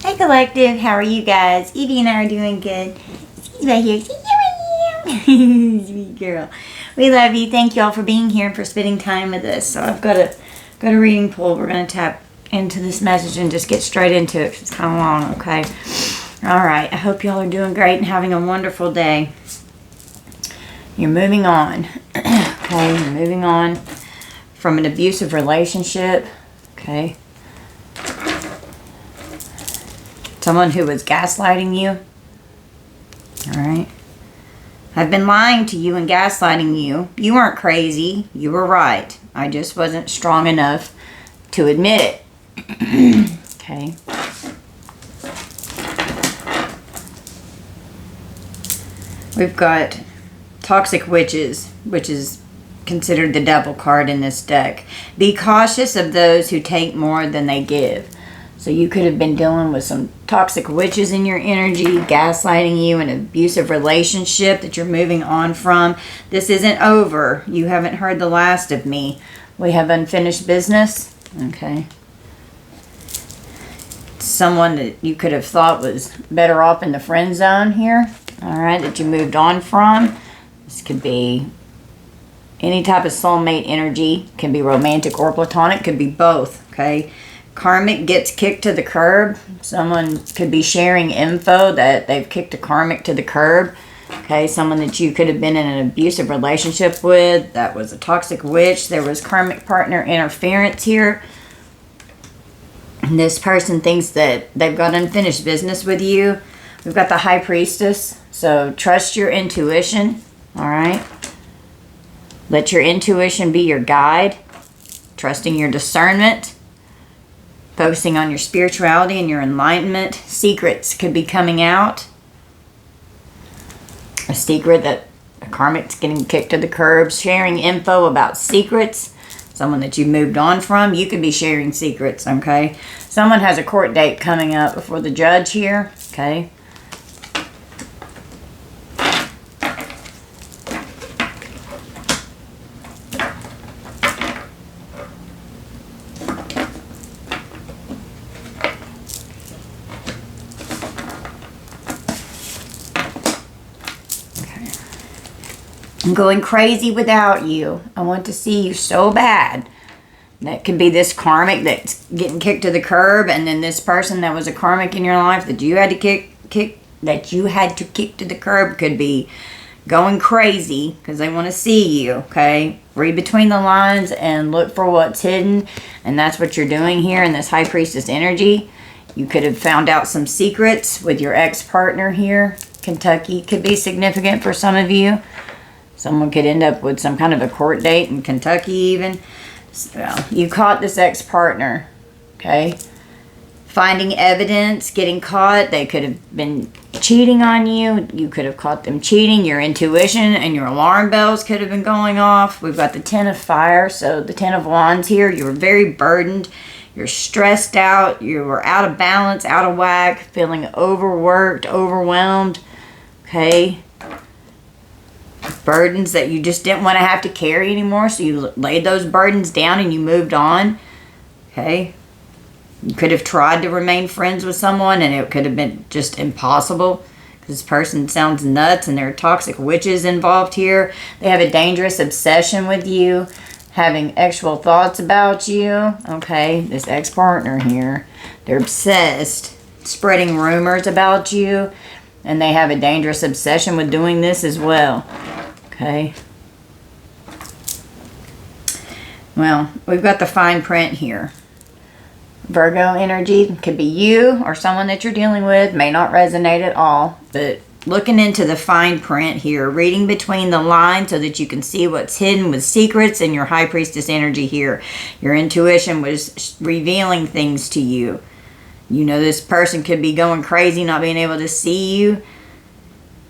Hi, Collective. How are you guys? Evie and I are doing good. See you right here. See you right here. Sweet girl. We love you. Thank you all for being here and for spending time with us. So I've got a reading pool. We're going to tap into this message and just get straight into it. It's kind of long, okay? All right. I hope y'all are doing great and having a wonderful day. You're moving on. Okay, you're moving on from an abusive relationship. Okay. Someone who was gaslighting you. Alright. I've been lying to you and gaslighting you. You weren't crazy. You were right. I just wasn't strong enough to admit it. Okay. We've got toxic witches, which is considered the devil card in this deck. Be cautious of those who take more than they give. So you could have been dealing with some toxic witches in your energy, gaslighting you, an abusive relationship that you're moving on from. This isn't over. You haven't heard the last of me. We have unfinished business. Okay. Someone that you could have thought was better off in the friend zone here. Alright, that you moved on from. This could be any type of soulmate energy. Can be romantic or platonic. Could be both. Okay. Karmic gets kicked to the curb. Someone could be sharing info that they've kicked a karmic to the curb. Okay, someone that you could have been in an abusive relationship with. That was a toxic witch. There was karmic partner interference here. And this person thinks that they've got unfinished business with you. We've got the High Priestess. So trust your intuition. All right. Let your intuition be your guide. Trusting your discernment. Focusing on your spirituality and your enlightenment. Secrets could be coming out. A secret that a karmic's getting kicked to the curb. Sharing info about secrets. Someone that you moved on from. You could be sharing secrets, okay? Someone has a court date coming up before the judge here, okay? I'm going crazy without you. I want to see you so bad. That could be this karmic that's getting kicked to the curb, and then this person that was a karmic in your life that you had to kick to the curb could be going crazy because they want to see you. Okay, read between the lines and look for what's hidden, and that's what you're doing here in this High Priestess energy. You could have found out some secrets with your ex-partner here. Kentucky could be significant for some of you. Someone could end up with some kind of a court date in Kentucky even. So you caught this ex-partner, okay? Finding evidence, getting caught. They could have been cheating on you. You could have caught them cheating. Your intuition and your alarm bells could have been going off. We've got the Ten of Fire, so the Ten of Wands here. You're very burdened. You're stressed out. You were out of balance, out of whack, feeling overworked, overwhelmed, okay? Burdens that you just didn't want to have to carry anymore, so you laid those burdens down and you moved on. Okay, you could have tried to remain friends with someone and it could have been just impossible because this person sounds nuts and there are toxic witches involved here. They have a dangerous obsession with you, having sexual thoughts about you. Okay, this ex-partner here, they're obsessed, spreading rumors about you. And they have a dangerous obsession with doing this as well. Okay. Well, we've got the fine print here. Virgo energy could be you or someone that you're dealing with. May not resonate at all. But looking into the fine print here. Reading between the lines so that you can see what's hidden with secrets in your High Priestess energy here. Your intuition was revealing things to you. You know, this person could be going crazy, not being able to see you.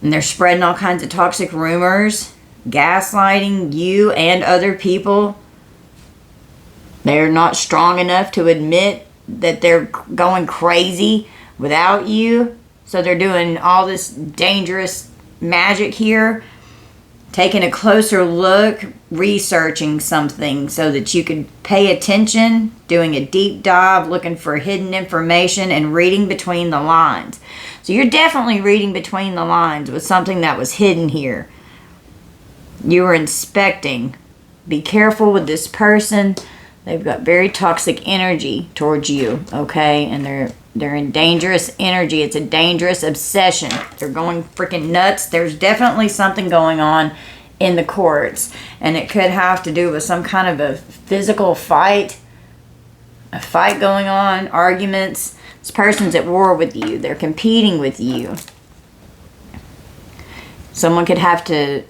And they're spreading all kinds of toxic rumors, gaslighting you and other people. They're not strong enough to admit that they're going crazy without you. So they're doing all this dangerous magic here taking a closer look, researching something so that you could pay attention, doing a deep dive, looking for hidden information, and reading between the lines. So you're definitely reading between the lines with something that was hidden here. You were inspecting. Be careful with this person. They've got very toxic energy towards you, okay? And they're in dangerous energy. It's a dangerous obsession. They're going freaking nuts. There's definitely something going on in the courts. And it could have to do with some kind of a physical fight. A fight going on, arguments. This person's at war with you. They're competing with you. Someone could have to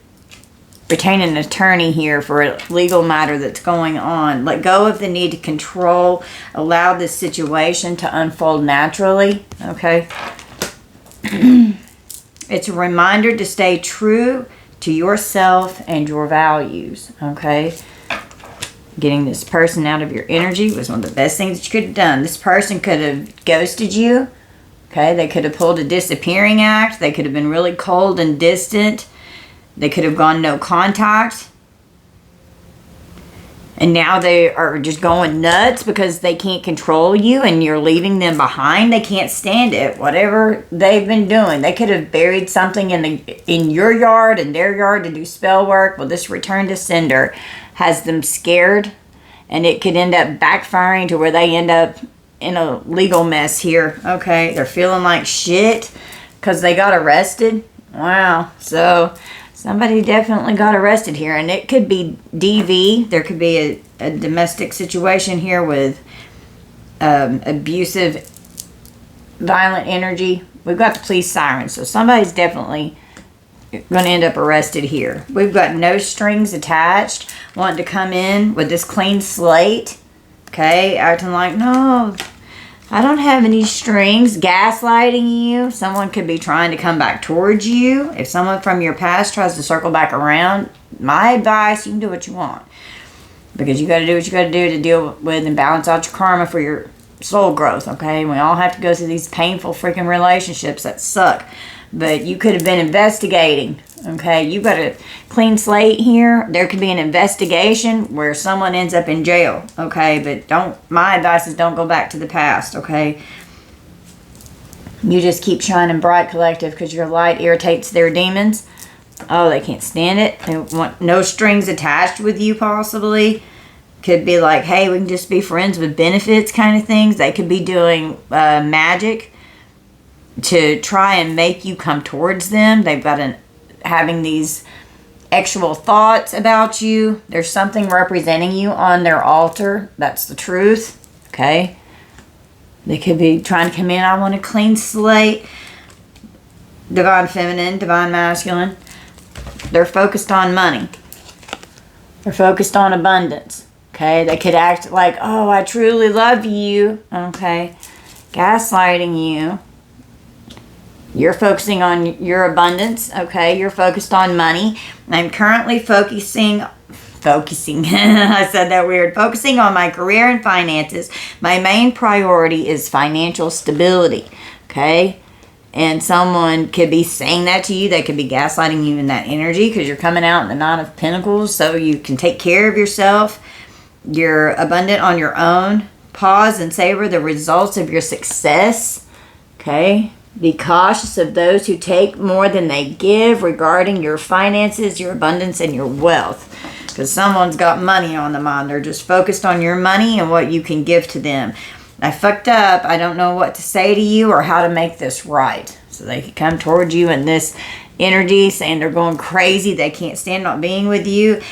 retain an attorney here for a legal matter that's going on. Let go of the need to control. Allow this situation to unfold naturally. Okay? It's a reminder to stay true to yourself and your values. Okay? Getting this person out of your energy was one of the best things that you could have done. This person could have ghosted you. Okay? They could have pulled a disappearing act. They could have been really cold and distant. They could have gone no contact. And now they are just going nuts because they can't control you and you're leaving them behind. They can't stand it. Whatever they've been doing. They could have buried something in your yard and their yard to do spell work. Well, this return to sender has them scared. And it could end up backfiring to where they end up in a legal mess here. Okay, they're feeling like shit because they got arrested. Wow. So somebody definitely got arrested here, and it could be DV. There could be a domestic situation here with abusive, violent energy. We've got the police sirens, so somebody's definitely going to end up arrested here. We've got no strings attached, wanting to come in with this clean slate, okay, acting like, no, I don't have any strings, gaslighting you. Someone could be trying to come back towards you. If someone from your past tries to circle back around, my advice, you can do what you want. Because you got to do what you got to do to deal with and balance out your karma for your soul growth, okay? We all have to go through these painful freaking relationships that suck. But you could have been investigating, okay? You've got a clean slate here. There could be an investigation where someone ends up in jail, okay? But my advice is don't go back to the past, okay? You just keep shining bright, collective, because your light irritates their demons. Oh, they can't stand it. They want no strings attached with you, possibly. Could be like, hey, we can just be friends with benefits kind of things. They could be doing magic to try and make you come towards them. They've got having these actual thoughts about you. There's something representing you on their altar. That's the truth. Okay? They could be trying to come in. I want a clean slate. Divine feminine, divine masculine. They're focused on money. They're focused on abundance. Okay? They could act like, oh, I truly love you. Okay? Gaslighting you. You're focusing on your abundance, okay? You're focused on money. I'm currently focusing, I said that weird, focusing on my career and finances. My main priority is financial stability, okay? And someone could be saying that to you. They could be gaslighting you in that energy because you're coming out in the Nine of Pentacles so you can take care of yourself. You're abundant on your own. Pause and savor the results of your success, okay? Be cautious of those who take more than they give regarding your finances, your abundance, and your wealth. Because someone's got money on the mind. They're just focused on your money and what you can give to them. I fucked up. I don't know what to say to you or how to make this right. So they could come towards you in this energy saying they're going crazy. They can't stand not being with you.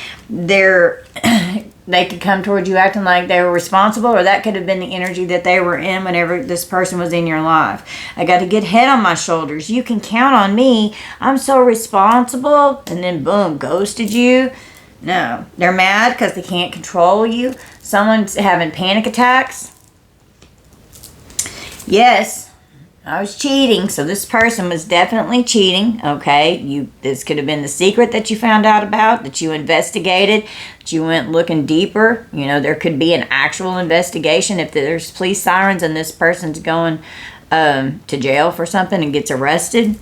They could come towards you acting like they were responsible, or that could have been the energy that they were in whenever this person was in your life. I got a good head on my shoulders. You can count on me. I'm so responsible. And then boom, ghosted you. No, they're mad because they can't control you. Someone's having panic attacks. Yes, I was cheating, so this person was definitely cheating, okay? This could have been the secret that you found out about, that you investigated, that you went looking deeper. You know, there could be an actual investigation if there's police sirens and this person's going to jail for something and gets arrested.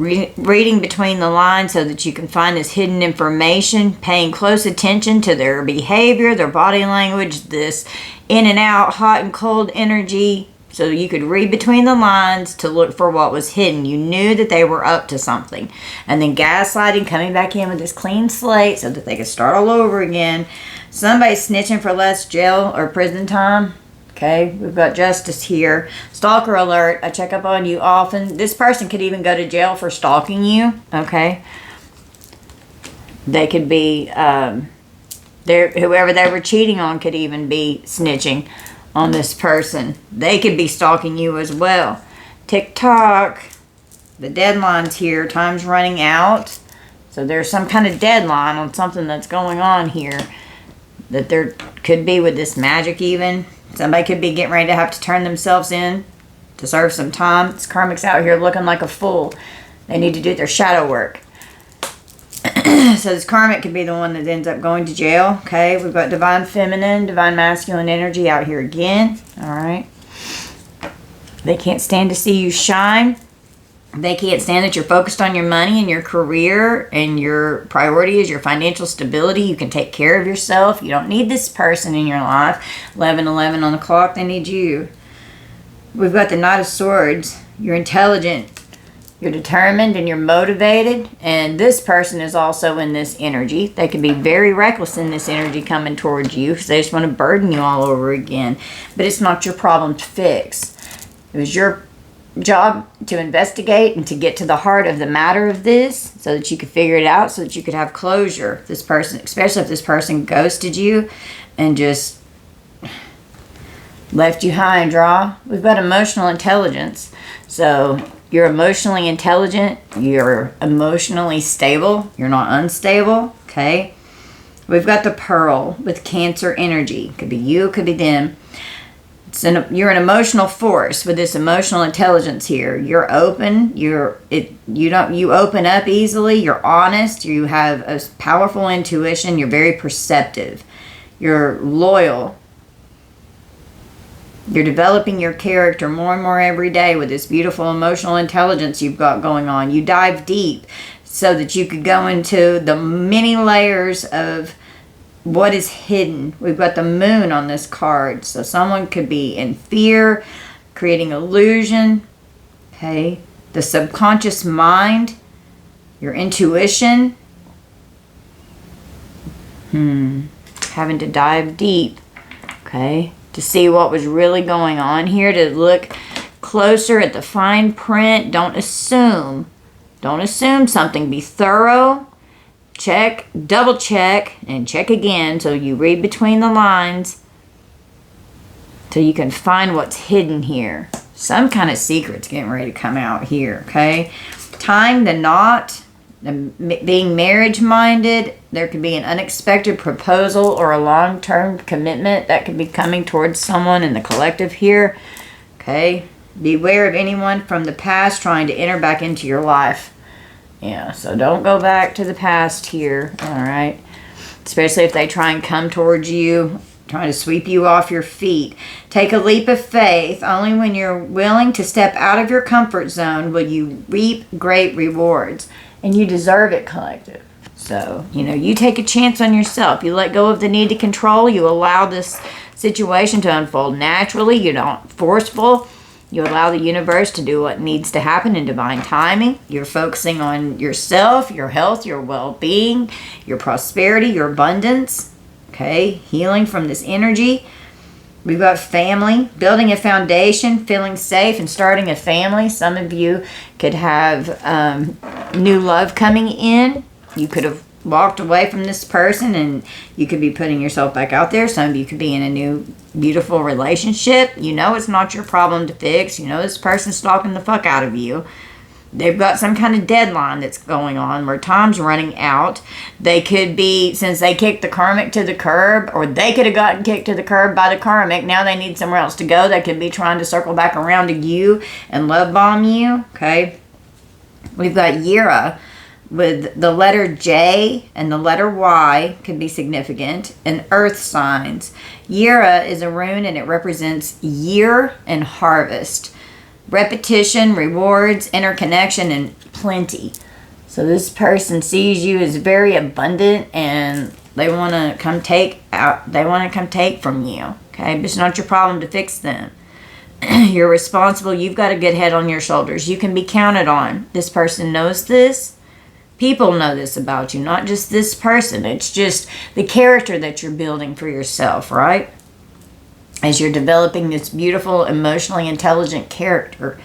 reading between the lines so that you can find this hidden information, paying close attention to their behavior, their body language, this in and out, hot and cold energy, so you could read between the lines to look for what was hidden. You knew that they were up to something. And then gaslighting, coming back in with this clean slate so that they could start all over again. Somebody snitching for less jail or prison time. Okay, we've got justice here. Stalker alert. I check up on you often. This person could even go to jail for stalking you. Okay. They could be, whoever they were cheating on could even be snitching on this person. They could be stalking you as well. TikTok. The deadline's here. Time's running out. So there's some kind of deadline on something that's going on here. That there could be with this magic even. Somebody could be getting ready to have to turn themselves in to serve some time. This karmic's out here looking like a fool. They need to do their shadow work. So this karmic could be the one that ends up going to jail. Okay, we've got divine feminine, divine masculine energy out here again. All right. They can't stand to see you shine. They can't stand that you're focused on your money and your career, and your priority is your financial stability. You can take care of yourself. You don't need this person in your life. 11:11 on the clock. They need you. We've got the Knight of Swords. You're intelligent. You're determined and you're motivated. And this person is also in this energy. They can be very reckless in this energy coming towards you because they just want to burden you all over again. But it's not your problem to fix. It was your job to investigate and to get to the heart of the matter of this so that you could figure it out, so that you could have closure. This person, especially if this person ghosted you and just left you high and dry. We've got emotional intelligence. So you're emotionally intelligent. You're emotionally stable. You're not unstable. Okay. We've got the Pearl with Cancer energy. Could be you, could be them. You're an emotional force with this emotional intelligence here. You're open. You open up easily. You're honest. You have a powerful intuition. You're very perceptive. You're loyal. You're developing your character more and more every day with this beautiful emotional intelligence you've got going on. You dive deep so that you could go into the many layers of what is hidden. We've got the Moon on this card. So someone could be in fear, creating illusion. Okay. The subconscious mind. Your intuition. Having to dive deep. Okay. To see what was really going on here. To look closer at the fine print. Don't assume. Don't assume something. Be thorough. Check, double check, and check again so you read between the lines so you can find what's hidden here. Some kind of secret's getting ready to come out here, okay? Tying the knot, being marriage-minded, there could be an unexpected proposal or a long-term commitment that could be coming towards someone in the collective here, okay? Beware of anyone from the past trying to enter back into your life. Yeah, so don't go back to the past here, all right? Especially if they try and come towards you, trying to sweep you off your feet. Take a leap of faith. Only when you're willing to step out of your comfort zone will you reap great rewards. And you deserve it, collective. So, you take a chance on yourself. You let go of the need to control. You allow this situation to unfold naturally. You're not forceful. You allow the universe to do what needs to happen in divine timing. You're focusing on yourself, your health, your well-being, your prosperity, your abundance. Okay, healing from this energy. We've got family, building a foundation, feeling safe, and starting a family. Some of you could have new love coming in. You could have walked away from this person and you could be putting yourself back out there. Some of you could be in a new beautiful relationship. It's not your problem to fix. This person's stalking the fuck out of you. They've got some kind of deadline that's going on where time's running out. They could be, since they kicked the karmic to the curb, or they could have gotten kicked to the curb by the karmic. Now they need somewhere else to go. They could be trying to circle back around to you and love bomb you. Okay. We've got Yira with the letter J and the letter Y could be significant, and earth signs. Yira is a rune and it represents year and harvest. repetition, rewards, interconnection, and plenty. So this person sees you as very abundant, and they want to come take from you. Okay, but it's not your problem to fix them. You're responsible. You've got a good head on your shoulders. You can be counted on. This person knows this. People know this about you, not just this person. It's just the character that you're building for yourself, right? As you're developing this beautiful, emotionally intelligent character.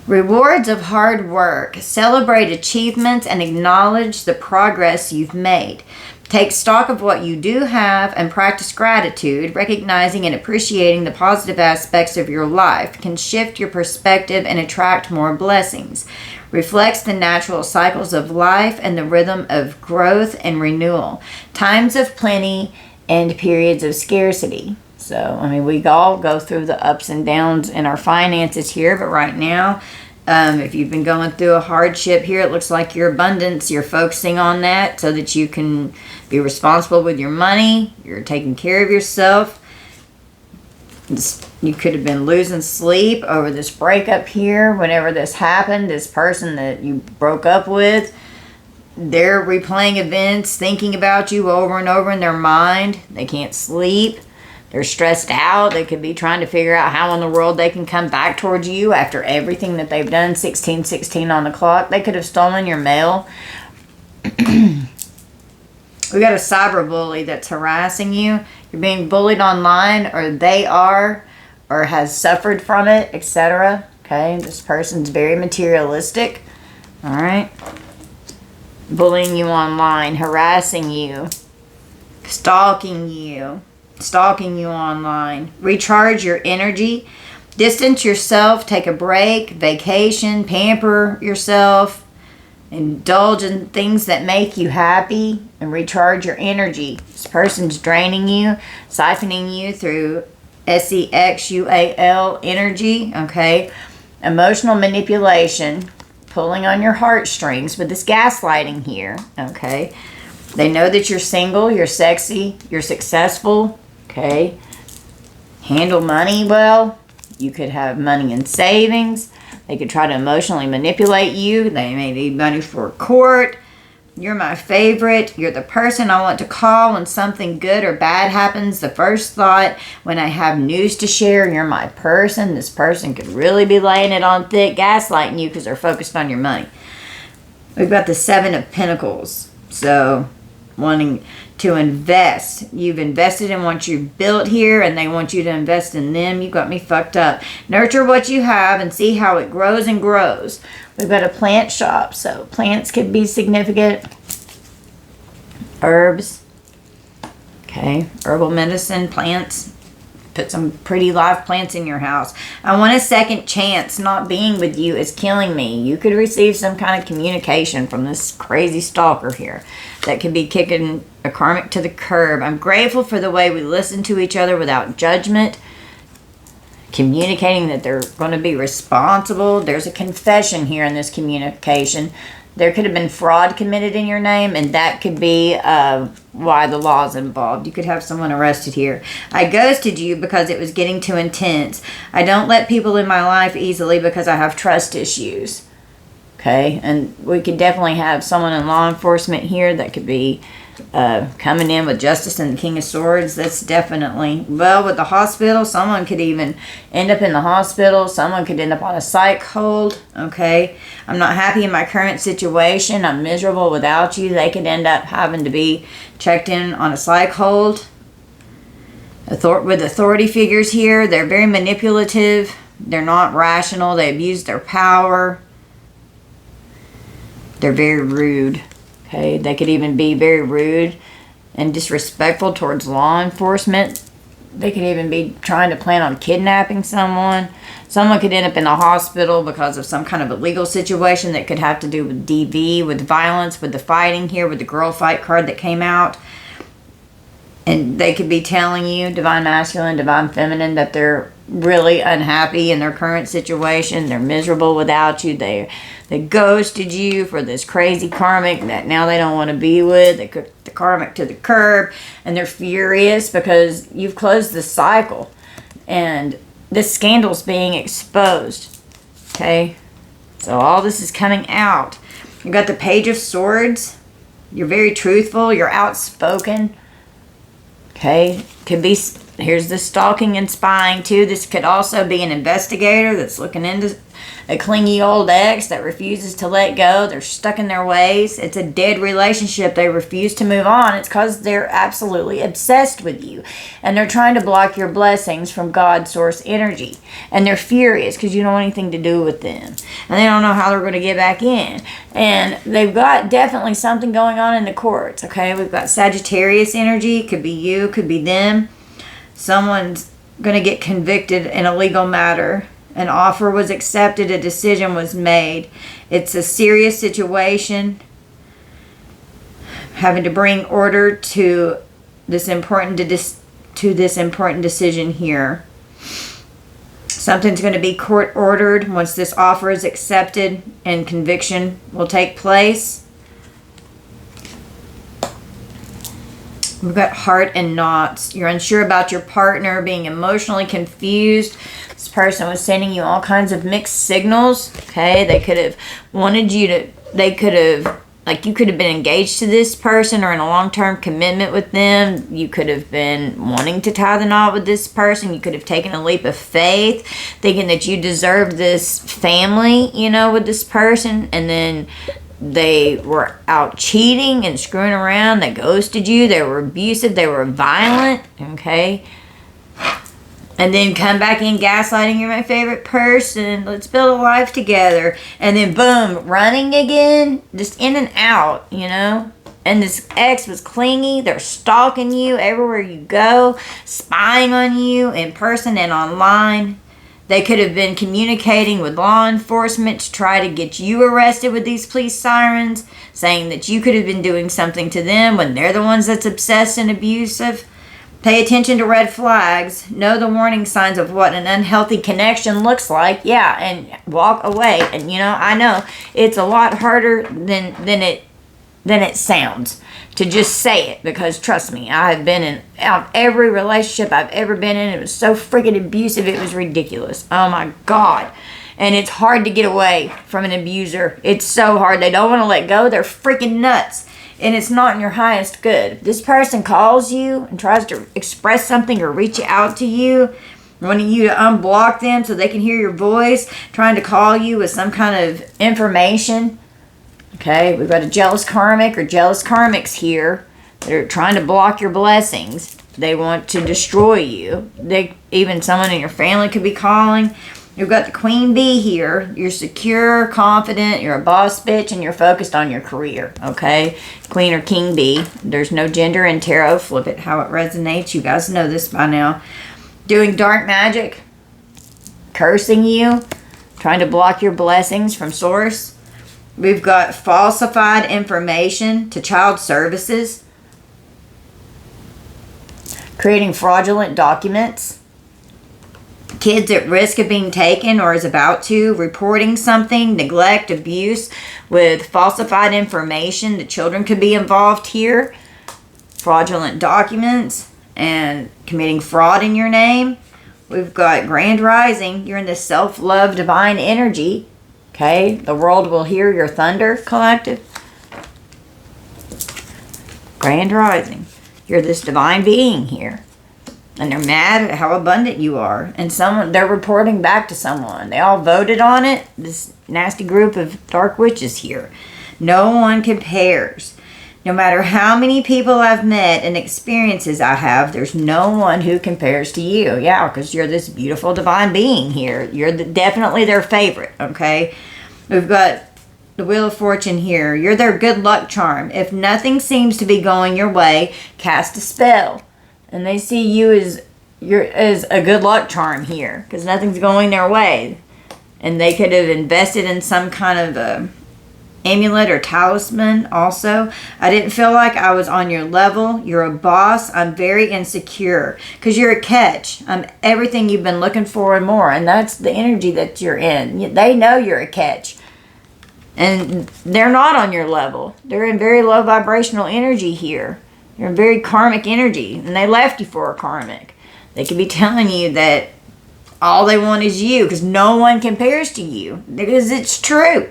Rewards of hard work. Celebrate achievements and acknowledge the progress you've made. Take stock of what you do have and practice gratitude. Recognizing and appreciating the positive aspects of your life can shift your perspective and attract more blessings. Reflects the natural cycles of life and the rhythm of growth and renewal. Times of plenty and periods of scarcity. So, I mean, we all go through the ups and downs in our finances here, but right now, if you've been going through a hardship here, it looks like your abundance, you're focusing on that so that you can be responsible with your money. You're taking care of yourself. You could have been losing sleep over this breakup here. Whenever this happened, this person that you broke up with, they're replaying events, thinking about you over and over in their mind. They can't sleep. They're stressed out. They could be trying to figure out how in the world they can come back towards you after everything that they've done. 16:16 on the clock. They could have stolen your mail. We got a cyber bully that's harassing you. You're being bullied online, or they are, or has suffered from it, etc. Okay, this person's very materialistic. All right. Bullying you online, harassing you, stalking you online. Recharge your energy. Distance yourself. Take a break, vacation, pamper yourself. Indulge in things that make you happy and recharge your energy. This person's draining you, siphoning you through sexual energy, okay? Emotional manipulation, pulling on your heartstrings with this gaslighting here, okay? They know that you're single, you're sexy, you're successful, okay? Handle money well. You could have money in savings. They could try to emotionally manipulate you. They may need money for court. You're my favorite. You're the person I want to call when something good or bad happens. The first thought when I have news to share. You're my person. This person could really be laying it on thick, gaslighting you because they're focused on your money. We've got the Seven of Pentacles. So, wanting to invest. You've invested in what you've built here, and they want you to invest in them. You got me fucked up. Nurture what you have and see how it grows and grows. We've got a plant shop, so plants could be significant. Herbs. Okay, herbal medicine, plants. Put some pretty live plants in your house. I want a second chance. Not being with you is killing me. You could receive some kind of communication from this crazy stalker here that could be kicking a karmic to the curb. I'm grateful for the way we listen to each other without judgment. Communicating that they're going to be responsible. There's a confession here in this communication. There could have been fraud committed in your name, and that could be why the law is involved. You could have someone arrested here. I ghosted you because it was getting too intense. I don't let people in my life easily because I have trust issues. Okay, and we could definitely have someone in law enforcement here that could be coming in with Justice and the King of Swords. That's definitely, well, with the hospital, someone could even end up in the hospital. Someone could end up on a psych hold. Okay, I'm not happy in my current situation. I'm miserable without you. They could end up having to be checked in on a psych hold. With authority figures here, they're very manipulative. They're not rational. They abuse their power. They're very rude. Okay, they could even be very rude and disrespectful towards law enforcement. They could even be trying to plan on kidnapping someone. Someone could end up in the hospital because of some kind of illegal situation that could have to do with DV, with violence, with the fighting here, with the girl fight card that came out. And they could be telling you, divine masculine, divine feminine, that they're really unhappy in their current situation. They're miserable without you. They ghosted you for this crazy karmic that now they don't want to be with. They kicked the karmic to the curb, and they're furious because you've closed the cycle. And this scandal's being exposed. Okay? So all this is coming out. You got the Page of Swords. You're very truthful. You're outspoken. Okay? Could be... Here's the stalking and spying too. This could also be an investigator that's looking into a clingy old ex that refuses to let go. They're stuck in their ways. It's a dead relationship. They refuse to move on. It's because they're absolutely obsessed with you. And they're trying to block your blessings from God source energy. And they're furious because you don't want anything to do with them. And they don't know how they're going to get back in. And they've got definitely something going on in the courts. Okay, we've got Sagittarius energy. Could be you, could be them. Someone's going to get convicted in a legal matter. An offer was accepted. A decision was made. It's a serious situation. Having to bring order to this important decision here. Something's going to be court ordered once this offer is accepted, and conviction will take place. We've got heart and knots. You're unsure about your partner, being emotionally confused. This person was sending you all kinds of mixed signals. Okay, they could have wanted you to, they could have, like you could have been engaged to this person or in a long-term commitment with them. You could have been wanting to tie the knot with this person. You could have taken a leap of faith, thinking that you deserved this family, you know, with this person. And then they were out cheating and screwing around. They ghosted you. They were abusive. They were violent. Okay. And then come back in gaslighting. You're my favorite person. Let's build a life together. And then boom, running again. Just in and out, you know. And this ex was clingy. They're stalking you everywhere you go. Spying on you in person and online. They could have been communicating with law enforcement to try to get you arrested with these police sirens, saying that you could have been doing something to them when they're the ones that's obsessed and abusive. Pay attention to red flags. Know the warning signs of what an unhealthy connection looks like. Yeah, and walk away. And you know, I know it's a lot harder than it sounds to just say it, because trust me, I have been in every relationship I've ever been in. It was so freaking abusive, it was ridiculous. Oh my God. And it's hard to get away from an abuser. It's so hard. They don't want to let go. They're freaking nuts. And it's not in your highest good. If this person calls you and tries to express something or reach out to you, wanting you to unblock them so they can hear your voice, trying to call you with some kind of information. Okay, we've got a jealous karmic or jealous karmics here. They're trying to block your blessings. They want to destroy you. Even someone in your family could be calling. You've got the queen bee here. You're secure, confident, you're a boss bitch, and you're focused on your career, okay? Queen or king bee. There's no gender in tarot. Flip it how it resonates. You guys know this by now. Doing dark magic. Cursing you. Trying to block your blessings from source. We've got falsified information to child services. Creating fraudulent documents. Kids at risk of being taken or is about to. Reporting something. Neglect, abuse with falsified information. The children could be involved here. Fraudulent documents and committing fraud in your name. We've got grand rising. You're in the self-love divine energy. Okay, the world will hear your thunder, collective. Grand rising. You're this divine being here. And they're mad at how abundant you are. And they're reporting back to someone. They all voted on it. This nasty group of dark witches here. No one compares. No matter how many people I've met and experiences I have, there's no one who compares to you. Yeah, because you're this beautiful divine being here. You're definitely their favorite, okay? We've got the Wheel of Fortune here. You're their good luck charm. If nothing seems to be going your way, cast a spell. And they see you as a good luck charm here, because nothing's going their way. And they could have invested in some kind of amulet or talisman also. I didn't feel like I was on your level. You're a boss. I'm very insecure because you're a catch. I'm everything you've been looking for and more. And that's the energy that you're in. They know you're a catch. And they're not on your level. They're in very low vibrational energy here. They're in very karmic energy. And they left you for a karmic. They could be telling you that all they want is you, because no one compares to you, because it's true.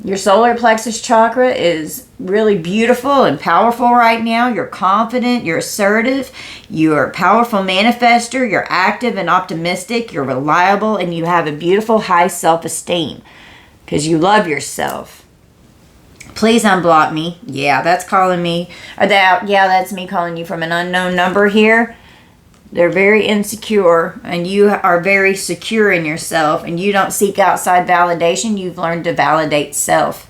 Your solar plexus chakra is really beautiful and powerful right now. You're confident, you're assertive, you're a powerful manifester, you're active and optimistic, you're reliable, and you have a beautiful high self-esteem because you love yourself. Please unblock me. Yeah, that's calling me. That's me calling you from an unknown number here. They're very insecure, and you are very secure in yourself, and you don't seek outside validation. You've learned to validate self.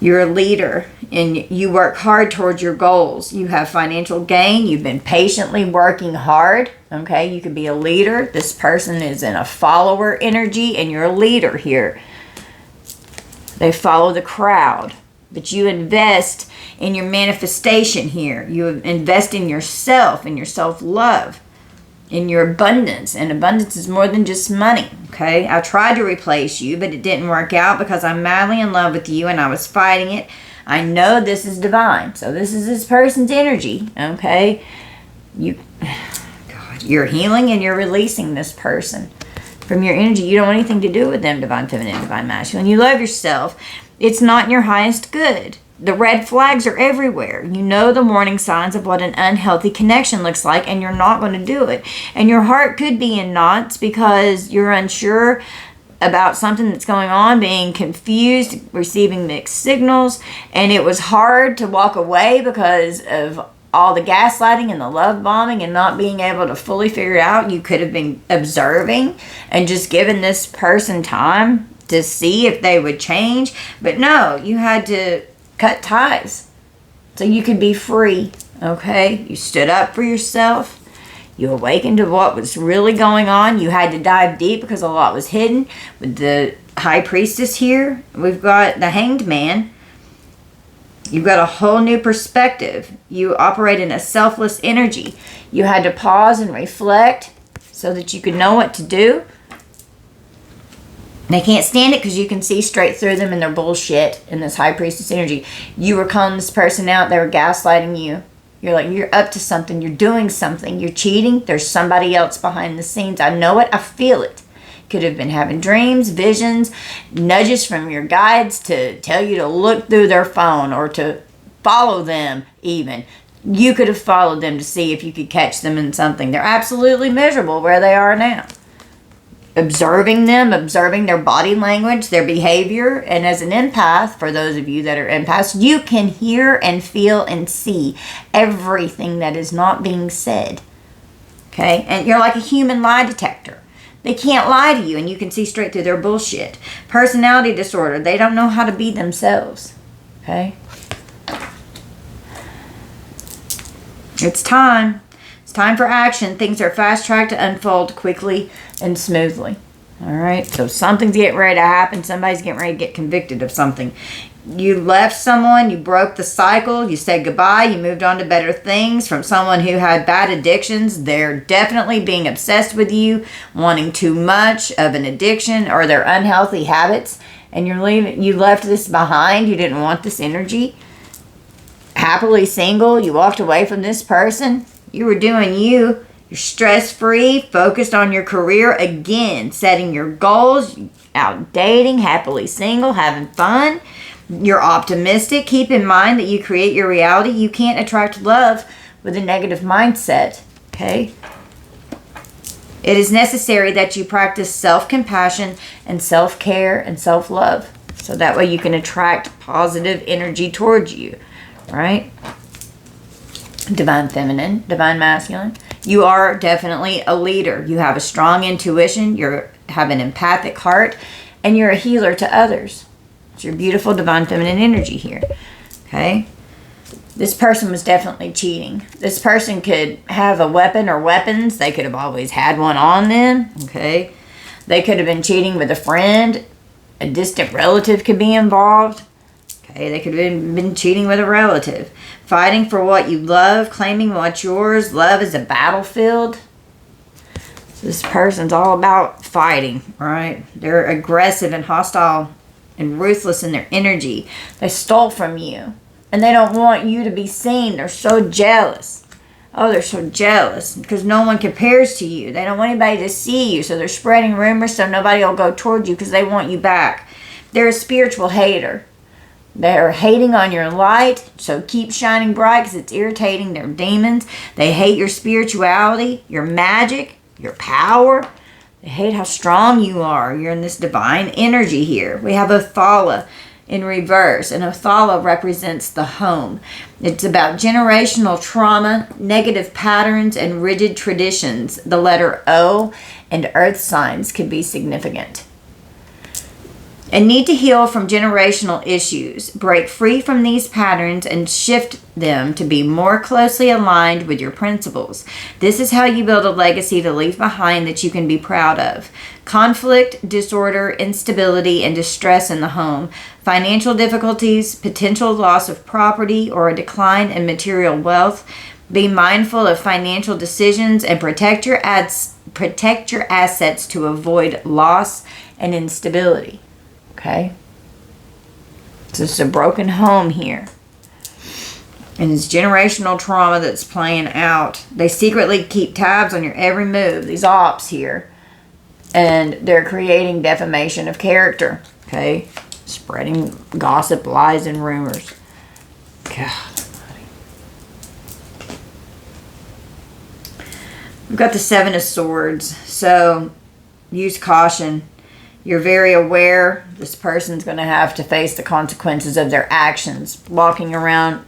You're a leader, and you work hard towards your goals. You have financial gain. You've been patiently working hard. Okay, you could be a leader. This person is in a follower energy, and you're a leader here. They follow the crowd, but you invest in your manifestation here. You invest in yourself, in your self-love, in your abundance. And abundance is more than just money, okay? I tried to replace you, but it didn't work out because I'm madly in love with you and I was fighting it. I know this is divine. So this is this person's energy, okay? You're healing and you're releasing this person from your energy. You don't want anything to do with them, divine feminine, divine masculine. You love yourself. It's not in your highest good. The red flags are everywhere. You know the warning signs of what an unhealthy connection looks like, and you're not going to do it. And your heart could be in knots because you're unsure about something that's going on, being confused, receiving mixed signals, and it was hard to walk away because of all the gaslighting and the love bombing and not being able to fully figure it out. You could have been observing and just given this person time to see if they would change. But no, you had to cut ties so you could be free, okay? You stood up for yourself. You awakened to what was really going on. You had to dive deep because a lot was hidden. With the high priestess here, we've got the hanged man. You've got a whole new perspective. You operate in a selfless energy. You had to pause and reflect so that you could know what to do. They can't stand it because you can see straight through them and their bullshit in this high priestess energy. You were calling this person out. They were gaslighting you. You're like, you're up to something. You're doing something. You're cheating. There's somebody else behind the scenes. I know it. I feel it. Could have been having dreams, visions, nudges from your guides to tell you to look through their phone or to follow them even. You could have followed them to see if you could catch them in something. They're absolutely miserable where they are now. Observing them, observing their body language, their behavior, and as an empath, for those of you that are empaths, you can hear and feel and see everything that is not being said. Okay? And you're like a human lie detector. They can't lie to you, and you can see straight through their bullshit. Personality disorder. They don't know how to be themselves. Okay? It's time. It's time for action. Things are fast-tracked to unfold quickly and smoothly. All right? So something's getting ready to happen. Somebody's getting ready to get convicted of something. You left someone. You broke the cycle. You said goodbye. You moved on to better things from someone who had bad addictions. They're definitely being obsessed with you, wanting too much of an addiction or their unhealthy habits. And you're leaving. You left this behind. You didn't want this energy. Happily single. You walked away from this person. You were doing you. You're stress-free, focused on your career again, setting your goals, out dating, happily single, having fun. You're optimistic. Keep in mind that you create your reality. You can't attract love with a negative mindset, okay? It is necessary that you practice self-compassion and self-care and self-love. So that way you can attract positive energy towards you, right? Divine feminine, divine masculine. You are definitely a leader. You have a strong intuition. You have an empathic heart. And you're a healer to others. It's your beautiful divine feminine energy here. Okay? This person was definitely cheating. This person could have a weapon or weapons. They could have always had one on them. Okay? They could have been cheating with a friend. A distant relative could be involved. Okay? They could have been cheating with a relative. Fighting for what you love. Claiming what's yours. Love is a battlefield. This person's all about fighting, right? They're aggressive and hostile and ruthless in their energy. They stole from you. And they don't want you to be seen. They're so jealous. Oh, they're so jealous because no one compares to you. They don't want anybody to see you, so they're spreading rumors so nobody will go toward you because they want you back. They're a spiritual hater. They're hating on your light, so keep shining bright because it's irritating. They're demons. They hate your spirituality, your magic, your power. They hate how strong you are. You're in this divine energy here. We have Othala in reverse, and Othala represents the home. It's about generational trauma, negative patterns, and rigid traditions. The letter O and earth signs could be significant. And need to heal from generational issues. Break free from these patterns and shift them to be more closely aligned with your principles. This is how you build a legacy to leave behind that you can be proud of. Conflict, disorder, instability, and distress in the home. Financial difficulties, potential loss of property, or a decline in material wealth. Be mindful of financial decisions and protect your assets to avoid loss and instability. Okay? So it's a broken home here. And it's generational trauma that's playing out. They secretly keep tabs on your every move, these ops here. And they're creating defamation of character. Okay? Spreading gossip, lies, and rumors. God. We've got the Seven of Swords. So use caution. You're very aware this person's going to have to face the consequences of their actions. Walking around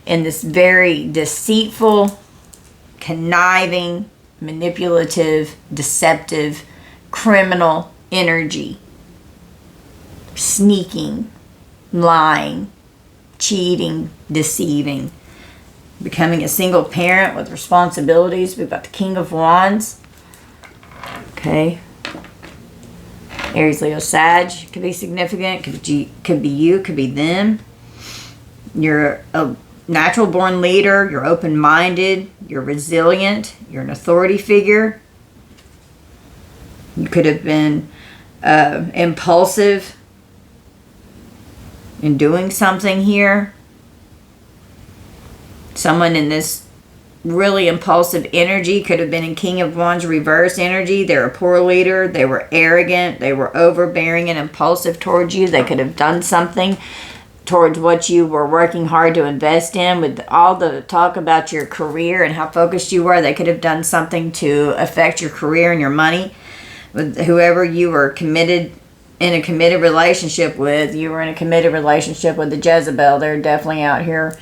in this very deceitful, conniving, manipulative, deceptive, criminal energy. Sneaking, lying, cheating, deceiving. Becoming a single parent with responsibilities. We've got the King of Wands. Okay. Aries, Leo, Sag could be significant. Could be you, could be them. You're a natural born leader. You're open-minded. You're resilient. You're an authority figure. You could have been impulsive in doing something here. Someone in this really impulsive energy could have been in King of Wands reverse energy. They're a poor leader. They were arrogant. They were overbearing and impulsive towards you. They could have done something towards what you were working hard to invest in. With all the talk about your career and how focused you were, they could have done something to affect your career and your money. With whoever you were in a committed relationship with, you were in a committed relationship with the Jezebel. They're definitely out here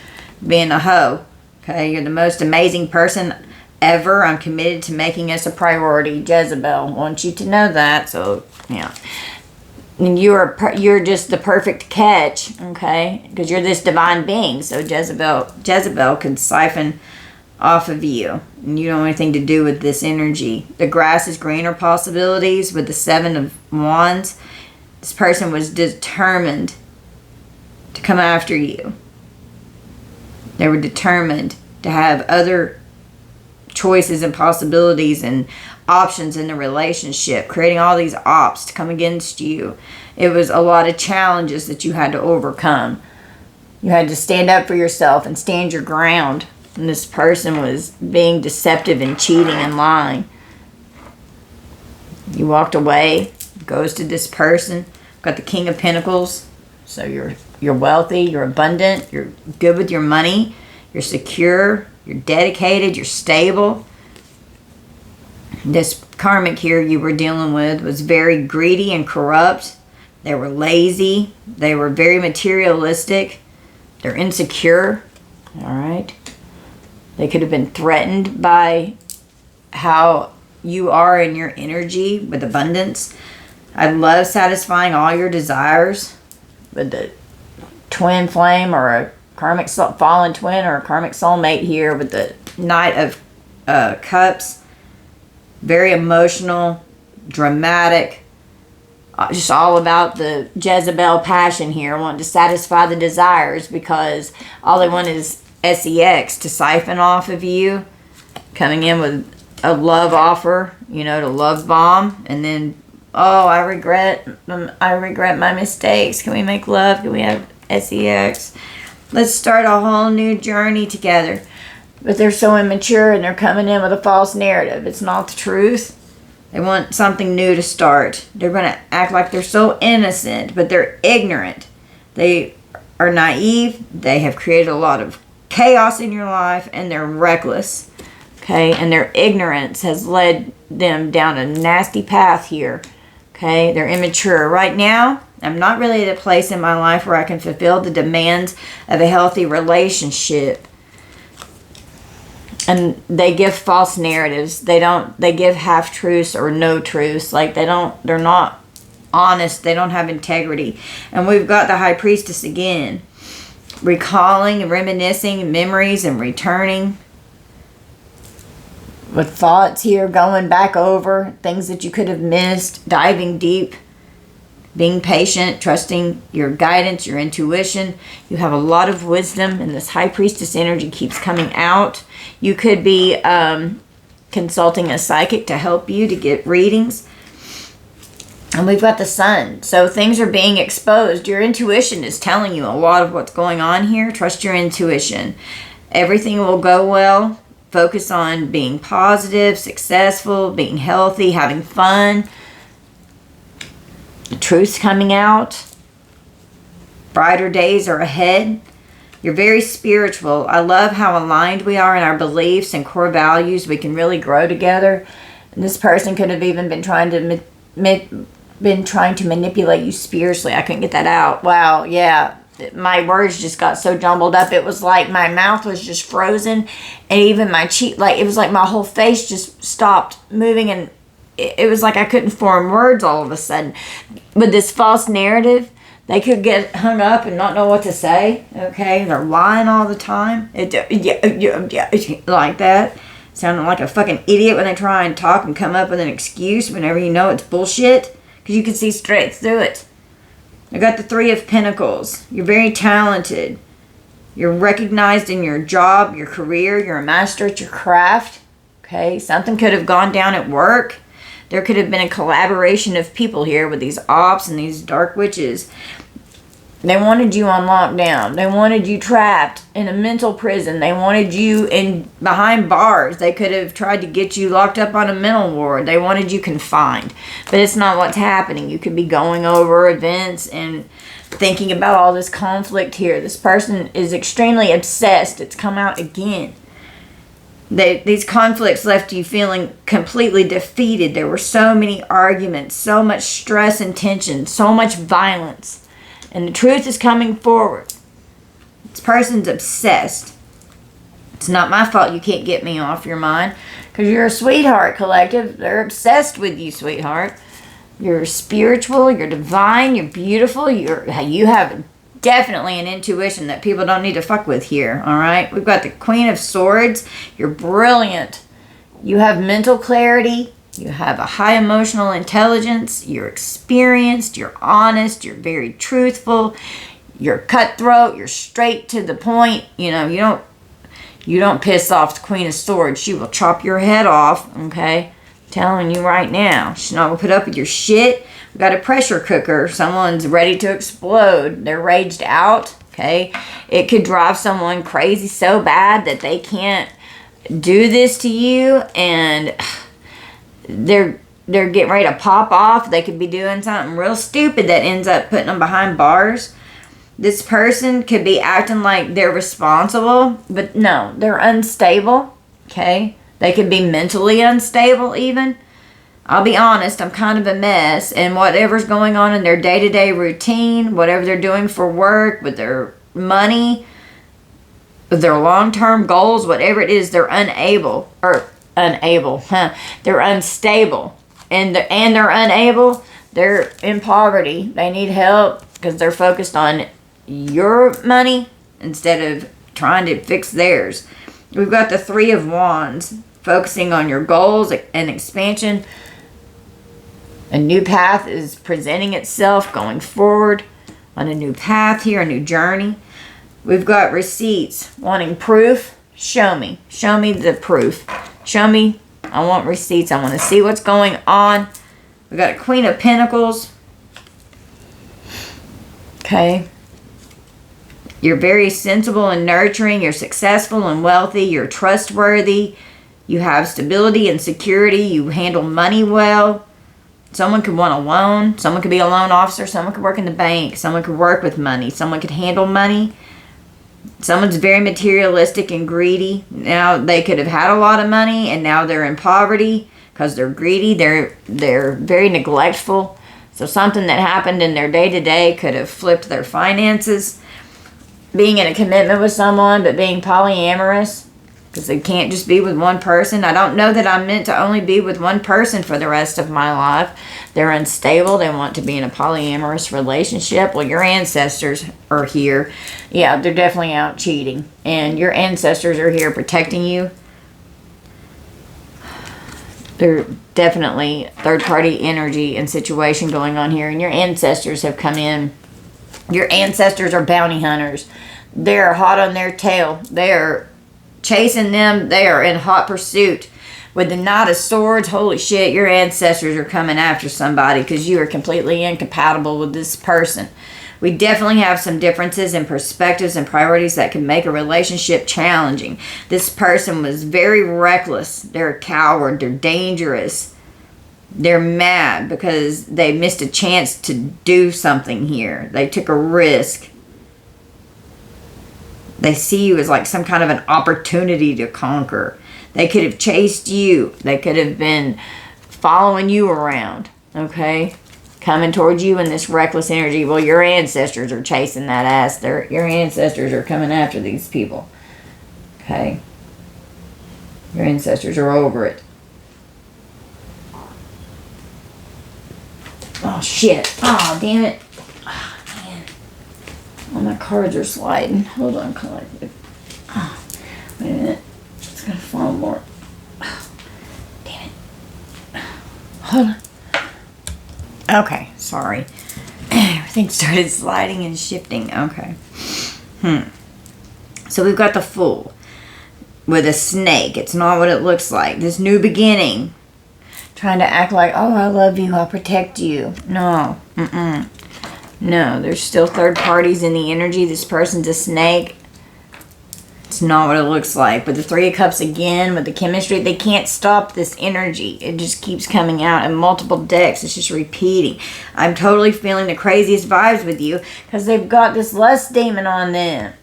being a hoe. Okay, you're the most amazing person ever. I'm committed to making us a priority. Jezebel wants you to know that. So, yeah. And you're just the perfect catch, okay? Because you're this divine being. So Jezebel can siphon off of you. And you don't have anything to do with this energy. The grass is greener possibilities with the Seven of Wands. This person was determined to come after you. They were determined to have other choices and possibilities and options in the relationship, creating all these ops to come against you. It was a lot of challenges that you had to overcome. You had to stand up for yourself and stand your ground. And this person was being deceptive and cheating and lying. You walked away, ghosted this person. Got the King of Pentacles. So you're wealthy, you're abundant, you're good with your money, you're secure, you're dedicated, you're stable. This karmic here you were dealing with was very greedy and corrupt. They were lazy. They were very materialistic. They're insecure. All right. They could have been threatened by how you are in your energy with abundance. I love satisfying all your desires with the twin flame or a karmic fallen twin or a karmic soulmate here with the Knight of Cups. Very emotional, dramatic, just all about the Jezebel passion here, wanting to satisfy the desires because all they want is sex to siphon off of you, coming in with a love offer, to love bomb, and then, oh, I regret my mistakes. Can we make love? Can we have sex? Let's start a whole new journey together. But they're so immature and they're coming in with a false narrative. It's not the truth. They want something new to start. They're going to act like they're so innocent, but they're ignorant. They are naive. They have created a lot of chaos in your life, and they're reckless. Okay? And their ignorance has led them down a nasty path here. Okay? They're immature. Right now, I'm not really at a place in my life where I can fulfill the demands of a healthy relationship. And they give false narratives. They give half-truths or no truths. Like, they're not honest. They don't have integrity. And we've got the High Priestess again. Recalling and reminiscing memories and returning. With thoughts here, going back over things that you could have missed. Diving deep. Being patient, trusting your guidance, your intuition. You have a lot of wisdom, and this High Priestess energy keeps coming out. You could be consulting a psychic to help you to get readings. And we've got the Sun. So things are being exposed. Your intuition is telling you a lot of what's going on here. Trust your intuition. Everything will go well. Focus on being positive, successful, being healthy, having fun. The truth's coming out. Brighter days are ahead. You're very spiritual. I love how aligned we are in our beliefs and core values. We can really grow together. And this person could have even been trying to manipulate you spiritually. I couldn't get that out. Wow, yeah. My words just got so jumbled up. It was like my mouth was just frozen, and even my cheek, like it was like my whole face just stopped moving, and it was like I couldn't form words all of a sudden. With this false narrative, they could get hung up and not know what to say. Okay, they're lying all the time. Like that, sounding like a fucking idiot when they try and talk and come up with an excuse whenever you know it's bullshit, because you can see straight through it. I got the Three of Pentacles. You're very talented. You're recognized in your job, your career. You're a master at your craft. Okay, something could have gone down at work. There could have been a collaboration of people here with these ops and these dark witches. They wanted you on lockdown. They wanted you trapped in a mental prison. They wanted you behind bars. They could have tried to get you locked up on a mental ward. They wanted you confined. But it's not what's happening. You could be going over events and thinking about all this conflict here. This person is extremely obsessed. It's come out again. These conflicts left you feeling completely defeated. There were so many arguments, so much stress and tension, so much violence. And the truth is coming forward. This person's obsessed. It's not my fault you can't get me off your mind, because you're a sweetheart, collective. They're obsessed with you, sweetheart. You're spiritual, you're divine, you're beautiful. You have definitely an intuition that people don't need to fuck with here, all right? We've got the Queen of Swords. You're brilliant. You have mental clarity. You have a high emotional intelligence. You're experienced. You're honest. You're very truthful. You're cutthroat. You're straight to the point. You know, you don't piss off the Queen of Swords. She will chop your head off, okay? I'm telling you right now. She's not going to put up with your shit. We've got a pressure cooker. Someone's ready to explode. They're raged out, okay? It could drive someone crazy so bad that they can't do this to you, and they're getting ready to pop off. They could be doing something real stupid that ends up putting them behind bars. This person could be acting like they're responsible, but no, they're unstable, okay? They could be mentally unstable even. I'll be honest, I'm kind of a mess, and whatever's going on in their day-to-day routine, whatever they're doing for work, with their money, with their long-term goals, whatever it is, they're they're unstable, and they're unable. They're in poverty. They need help because they're focused on your money instead of trying to fix theirs. We've got the Three of Wands, focusing on your goals and expansion. A new path is presenting itself, going forward on a new path here, a new journey. We've got receipts, wanting proof. Show me the proof. Show me. I want receipts. I want to see what's going on. We got a Queen of Pentacles. Okay. You're very sensible and nurturing. You're successful and wealthy. You're trustworthy. You have stability and security. You handle money well. Someone could want a loan. Someone could be a loan officer. Someone could work in the bank. Someone could work with money. Someone could handle money. Someone's very materialistic and greedy. Now, they could have had a lot of money and now they're in poverty because they're greedy. They're very neglectful. So something that happened in their day-to-day could have flipped their finances. Being in a commitment with someone, but being polyamorous, because they can't just be with one person. I don't know that I'm meant to only be with one person for the rest of my life. They're unstable. They want to be in a polyamorous relationship. Well, your ancestors are here. Yeah, they're definitely out cheating. And your ancestors are here protecting you. There's definitely third-party energy and situation going on here. And your ancestors have come in. Your ancestors are bounty hunters. They're hot on their tail. They're chasing them. They are in hot pursuit. With the Knight of Swords, holy shit, your ancestors are coming after somebody because you are completely incompatible with this person. We definitely have some differences in perspectives and priorities that can make a relationship challenging. This person was very reckless. They're a coward. They're dangerous. They're mad because they missed a chance to do something here. They took a risk. They see you as like some kind of an opportunity to conquer. They could have chased you. They could have been following you around, okay? Coming towards you in this reckless energy. Well, your ancestors are chasing that ass. Your ancestors are coming after these people, okay? Your ancestors are over it. Oh, shit. Oh, damn it. Oh, man. All my cards are sliding. Hold on, collective. Oh, wait a minute. It's going to fall more. Oh, damn it. Hold on. Okay, sorry. Everything started sliding and shifting. Okay. So we've got the Fool with a snake. It's not what it looks like. This new beginning. Trying to act like, oh, I love you, I'll protect you. No. No, there's still third parties in the energy. This person's a snake. It's not what it looks like. But the Three of Cups again, with the chemistry, they can't stop this energy. It just keeps coming out in multiple decks. It's just repeating. I'm totally feeling the craziest vibes with you because they've got this lust demon on them.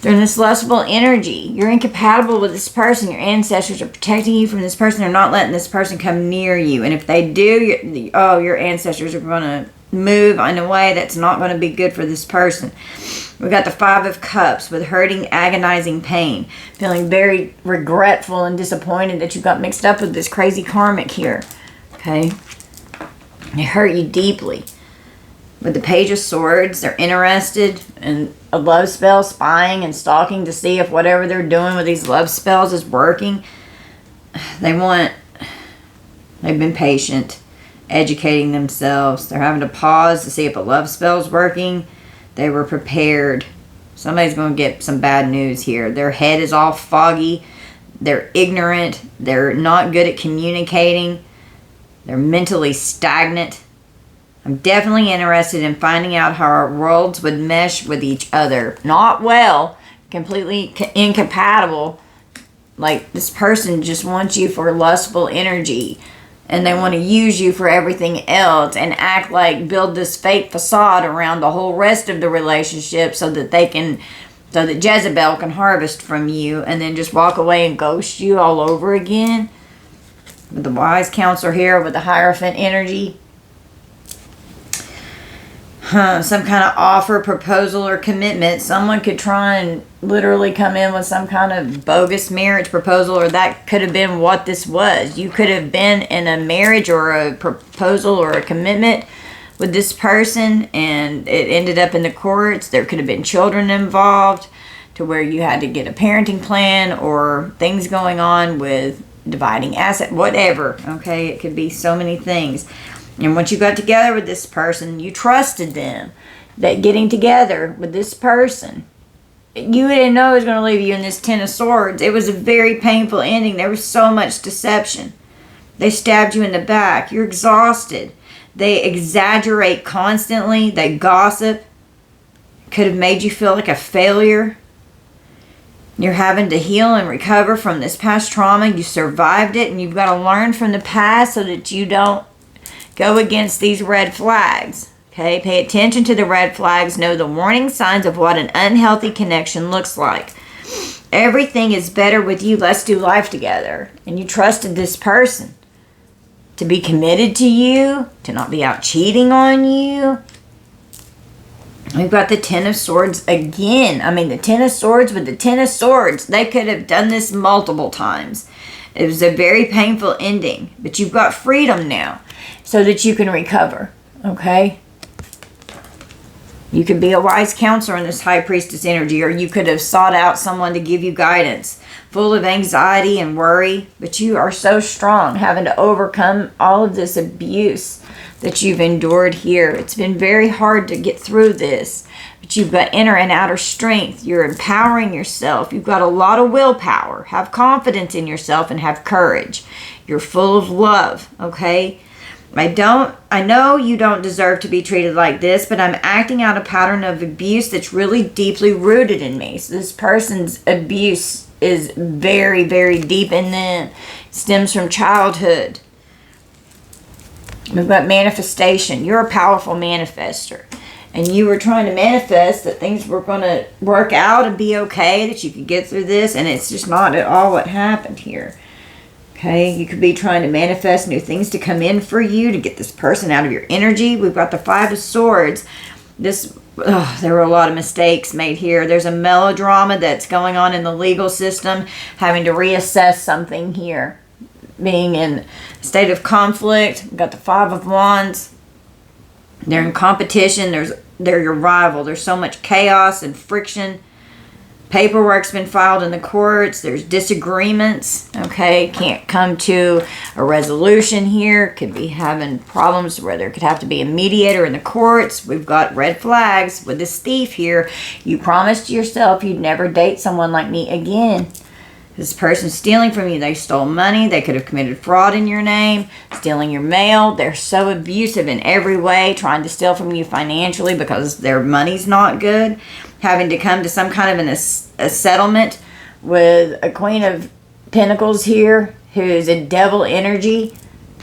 They're in this lustful energy. You're incompatible with this person. Your ancestors are protecting you from this person. They're not letting this person come near you. And if they do, your ancestors are going to move in a way that's not going to be good for this person. We got the Five of Cups with hurting, agonizing pain. Feeling very regretful and disappointed that you got mixed up with this crazy karmic here. Okay? It hurt you deeply. With the Page of Swords, they're interested in a love spell, spying and stalking to see if whatever they're doing with these love spells is working. They've been patient, educating themselves. They're having to pause to see if a love spell is working. They were prepared. Somebody's going to get some bad news here. Their head is all foggy. They're ignorant. They're not good at communicating. They're mentally stagnant. I'm definitely interested in finding out how our worlds would mesh with each other. Not well. Completely incompatible. Like, this person just wants you for lustful energy. And they want to use you for everything else. And act like, build this fake facade around the whole rest of the relationship so that Jezebel can harvest from you. And then just walk away and ghost you all over again. With the Wise Counselor here with the Hierophant energy. Some kind of offer, proposal, or commitment. Someone could try and literally come in with some kind of bogus marriage proposal, or that could have been what this was. You could have been in a marriage or a proposal or a commitment with this person, and it ended up in the courts. There could have been children involved to where you had to get a parenting plan or things going on with dividing asset, whatever. Okay, it could be so many things. And once you got together with this person, you trusted them. That getting together with this person, you didn't know it was going to leave you in this Ten of Swords. It was a very painful ending. There was so much deception. They stabbed you in the back. You're exhausted. They exaggerate constantly. They gossip. could have made you feel like a failure. You're having to heal and recover from this past trauma. You survived it, and you've got to learn from the past so that you don't go against these red flags. Okay, pay attention to the red flags. Know the warning signs of what an unhealthy connection looks like. Everything is better with you. Let's do life together. And you trusted this person to be committed to you, to not be out cheating on you. We've got the Ten of Swords again. I mean, the Ten of Swords with the Ten of Swords. They could have done this multiple times. It was a very painful ending. But you've got freedom now so that you can recover. Okay? You could be a wise counselor in this High Priestess energy, or you could have sought out someone to give you guidance, full of anxiety and worry. But you are so strong, having to overcome all of this abuse that you've endured here. It's been very hard to get through this, but you've got inner and outer strength. You're empowering yourself. You've got a lot of willpower. Have confidence in yourself and have courage. You're full of love, okay? I know you don't deserve to be treated like this, but I'm acting out a pattern of abuse that's really deeply rooted in me. So this person's abuse is very, very deep in them. Stems from childhood. We've got manifestation. You're a powerful manifester. And you were trying to manifest that things were going to work out and be okay, that you could get through this, and it's just not at all what happened here. Okay, you could be trying to manifest new things to come in for you, to get this person out of your energy. We've got the Five of Swords. There were a lot of mistakes made here. There's a melodrama that's going on in the legal system, having to reassess something here. Being in a state of conflict. We've got the Five of Wands. They're in competition. They're your rival. There's so much chaos and friction. Paperwork's been filed in the courts. There's disagreements. Okay, can't come to a resolution here. Could be having problems where there could have to be a mediator in the courts. We've got red flags with this thief here. You promised yourself you'd never date someone like me again. This person's stealing from you. They stole money. They could have committed fraud in your name, stealing your mail. They're so abusive in every way, trying to steal from you financially because their money's not good. Having to come to some kind of a settlement with a Queen of Pentacles here, who is a devil energy,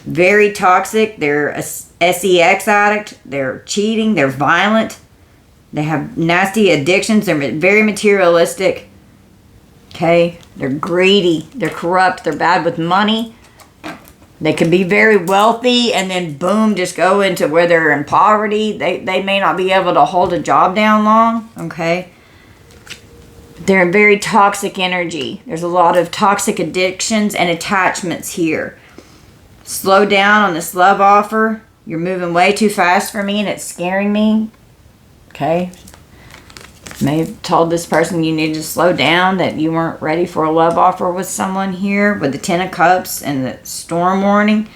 very toxic. They're a sex addict. They're cheating. They're violent. They have nasty addictions. They're very materialistic. Okay, they're greedy, they're corrupt, they're bad with money. They can be very wealthy and then boom, just go into where they're in poverty. They may not be able to hold a job down long, okay? They're a very toxic energy. There's a lot of toxic addictions and attachments here. Slow down on this love offer. You're moving way too fast for me and it's scaring me, okay? May have told this person you needed to slow down, that you weren't ready for a love offer with someone here, with the Ten of Cups and the storm warning.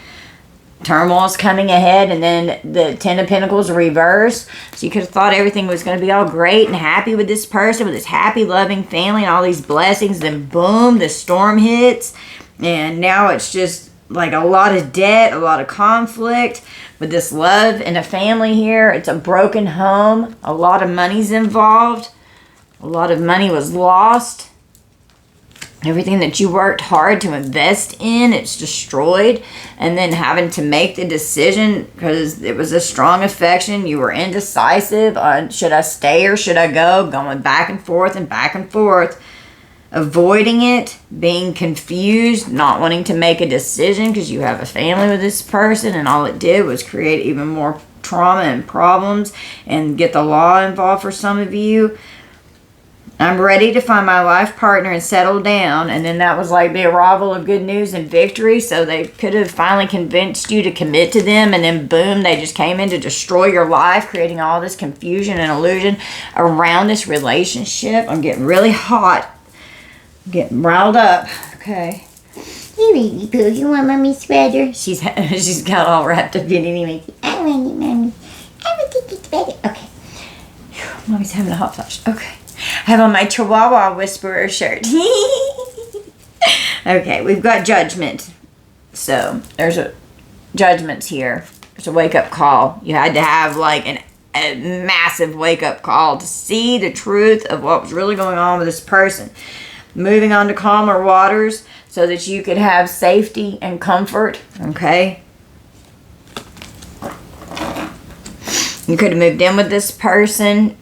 Turmoil's coming ahead, and then the Ten of Pentacles reverse. So you could have thought everything was going to be all great and happy with this person, with this happy, loving family and all these blessings. Then boom, the storm hits. And now it's just like a lot of debt, a lot of conflict. With this love and a family here, it's a broken home. A lot of money's involved. A lot of money was lost. Everything that you worked hard to invest in, it's destroyed. And then having to make the decision because it was a strong affection. You were indecisive on should I stay or should I go? Going back and forth and back and forth. Avoiding it, being confused, not wanting to make a decision because you have a family with this person, and all it did was create even more trauma and problems and get the law involved for some of you. I'm ready to find my life partner and settle down. And then that was like the arrival of good news and victory. So they could have finally convinced you to commit to them. And then boom, they just came in to destroy your life, creating all this confusion and illusion around this relationship. I'm getting really hot. I'm getting riled up. Okay. Hey, baby boo, you want mommy's sweater? She's got all wrapped up in it. I want it, mommy. I want to get the sweater. Okay. Mommy's having a hot flash. Okay. I have on my Chihuahua Whisperer shirt. Okay, we've got judgment. So, there's judgments here. There's a wake-up call. You had to have like a massive wake-up call to see the truth of what was really going on with this person. Moving on to calmer waters so that you could have safety and comfort, okay? You could have moved in with this person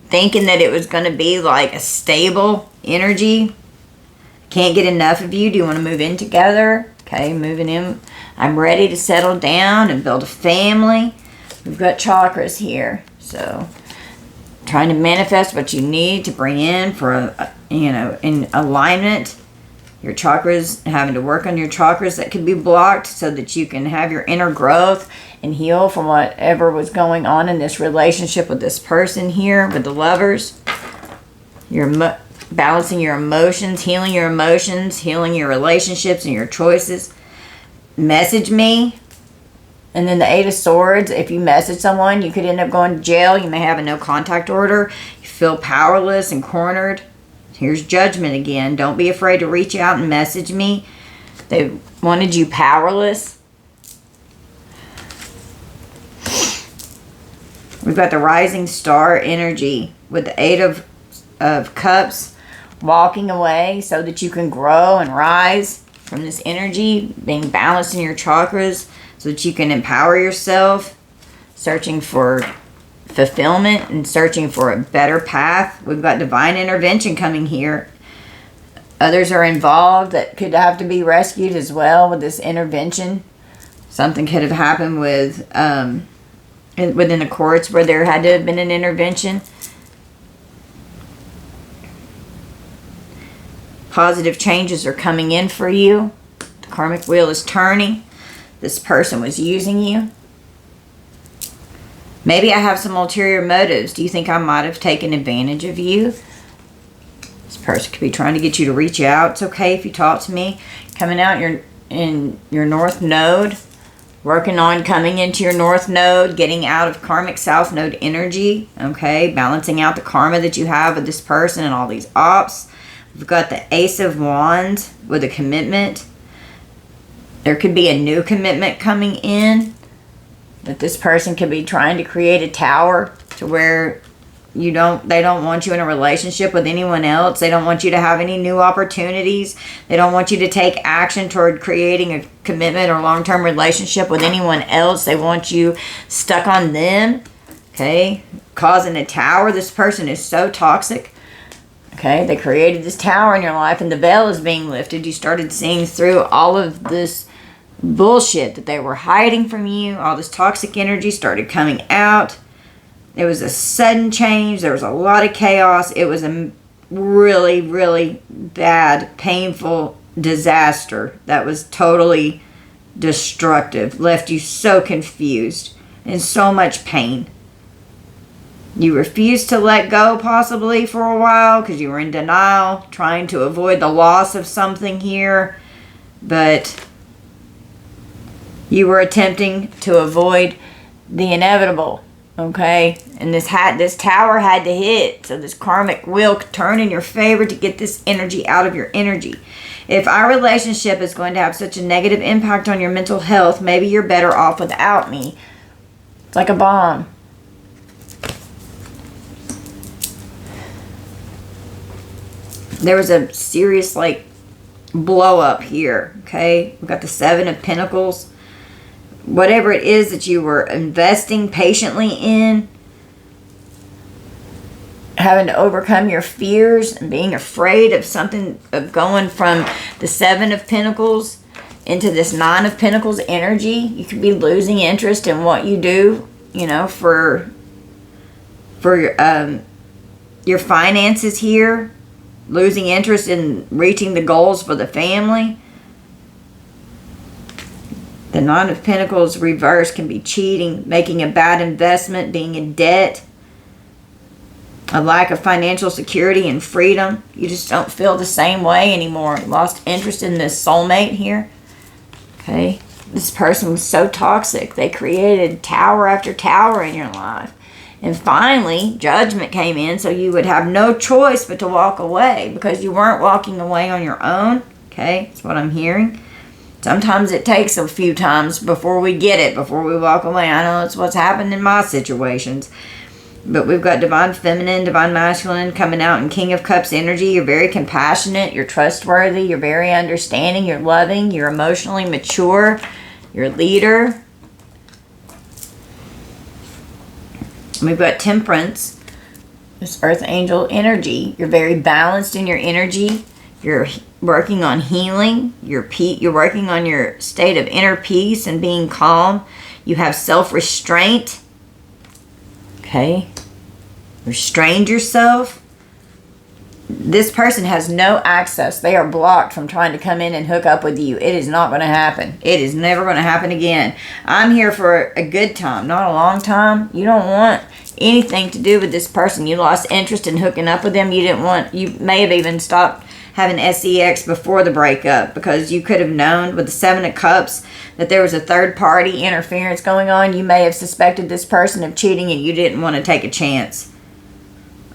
thinking that it was going to be like a stable energy. Can't get enough of you. Do you want to move in together? Okay, moving in. I'm ready to settle down and build a family. We've got chakras here. So, trying to manifest what you need to bring in for, in alignment. Your chakras, having to work on your chakras that could be blocked so that you can have your inner growth and heal from whatever was going on in this relationship with this person here, with the lovers. You're balancing your emotions, healing your relationships and your choices. Message me. And then the Eight of Swords, if you message someone, you could end up going to jail. You may have a no contact order. You feel powerless and cornered. Here's Judgment again. Don't be afraid to reach out and message me. They wanted you powerless. We've got the Rising Star energy with the Eight of Cups, walking away so that you can grow and rise from this energy, being balanced in your chakras so that you can empower yourself, searching for fulfillment and searching for a better path. We've got divine intervention coming here. Others are involved that could have to be rescued as well with this intervention. Something could have happened with within the courts where there had to have been an intervention. Positive changes are coming in for you. The karmic wheel is turning. This person was using you. Maybe I have some ulterior motives. Do you think I might have taken advantage of you? This person could be trying to get you to reach out. It's okay if you talk to me. Coming out in your North Node. Working on coming into your North Node. Getting out of karmic South Node energy. Okay. Balancing out the karma that you have with this person and all these ops. We've got the Ace of Wands with a commitment. There could be a new commitment coming in. That this person could be trying to create a tower to where they don't want you in a relationship with anyone else. They don't want you to have any new opportunities. They don't want you to take action toward creating a commitment or long-term relationship with anyone else. They want you stuck on them. Okay. Causing a tower. This person is so toxic. Okay. They created this tower in your life and the veil is being lifted. You started seeing through all of this bullshit that they were hiding from you. All this toxic energy started coming out. It was a sudden change. There was a lot of chaos. It was a really, really bad, painful disaster that was totally destructive. Left you so confused and so much pain. You refused to let go possibly for a while because you were in denial, trying to avoid the loss of something here. But you were attempting to avoid the inevitable, okay? And this tower had to hit, so this karmic wheel could turn in your favor to get this energy out of your energy. If our relationship is going to have such a negative impact on your mental health, maybe you're better off without me. It's like a bomb. There was a serious, blow up here, okay? We've got the Seven of Pentacles. Whatever it is that you were investing patiently in, having to overcome your fears and being afraid of something, of going from the Seven of Pentacles into this Nine of Pentacles energy. You could be losing interest in what you do, for your finances here. Losing interest in reaching the goals for the family. The Nine of Pentacles reverse can be cheating, making a bad investment, being in debt, a lack of financial security and freedom. You just don't feel the same way anymore. Lost interest in this soulmate here. Okay. This person was so toxic. They created tower after tower in your life. And finally, Judgment came in, so you would have no choice but to walk away because you weren't walking away on your own. Okay. That's what I'm hearing. Sometimes it takes a few times before we get it, before we walk away. I know it's what's happened in my situations. But we've got divine feminine, divine masculine coming out in King of Cups energy. You're very compassionate. You're trustworthy. You're very understanding. You're loving. You're emotionally mature. You're a leader. We've got Temperance. This Earth Angel energy. You're very balanced in your energy. You're working on healing. You're working on your state of inner peace and being calm. You have self-restraint. Okay. Restrained yourself. This person has no access. They are blocked from trying to come in and hook up with you. It is not going to happen. It is never going to happen again. I'm here for a good time, not a long time. You don't want anything to do with this person. You lost interest in hooking up with them. You may have even stopped having sex before the breakup, because you could have known with the Seven of Cups that there was a third party interference going on. You may have suspected this person of cheating and you didn't want to take a chance.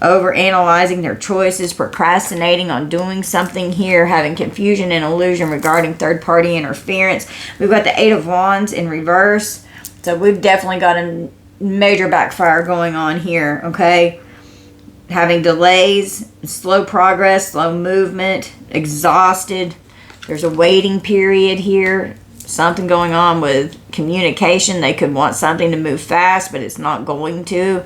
Over-analyzing their choices, procrastinating on doing something here, having confusion and illusion regarding third party interference. We've got the Eight of Wands in reverse. So we've definitely got a major backfire going on here, okay? Having delays, slow progress, slow movement, exhausted. There's a waiting period here. Something going on with communication. They could want something to move fast, but it's not going to.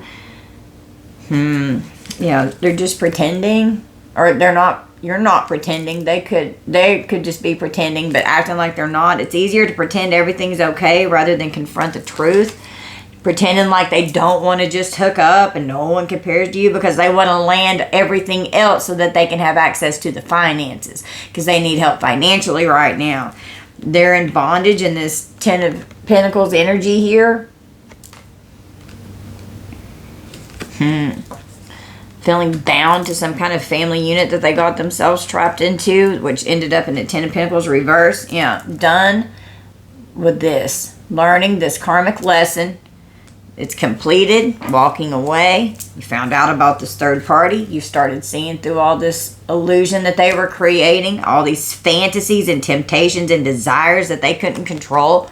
Yeah, they're just pretending. Or they're not. You're not pretending. They could just be pretending, but acting like they're not. It's easier to pretend everything's okay rather than confront the truth. Pretending like they don't want to just hook up and no one compares to you, because they want to land everything else so that they can have access to the finances, because they need help financially right now. They're in bondage in this Ten of Pentacles energy here. Feeling bound to some kind of family unit that they got themselves trapped into, which ended up in the Ten of Pentacles reverse. Yeah, done with this. Learning this karmic lesson. It's completed. Walking away. You found out about this third party. You started seeing through all this illusion that they were creating. All these fantasies and temptations and desires that they couldn't control.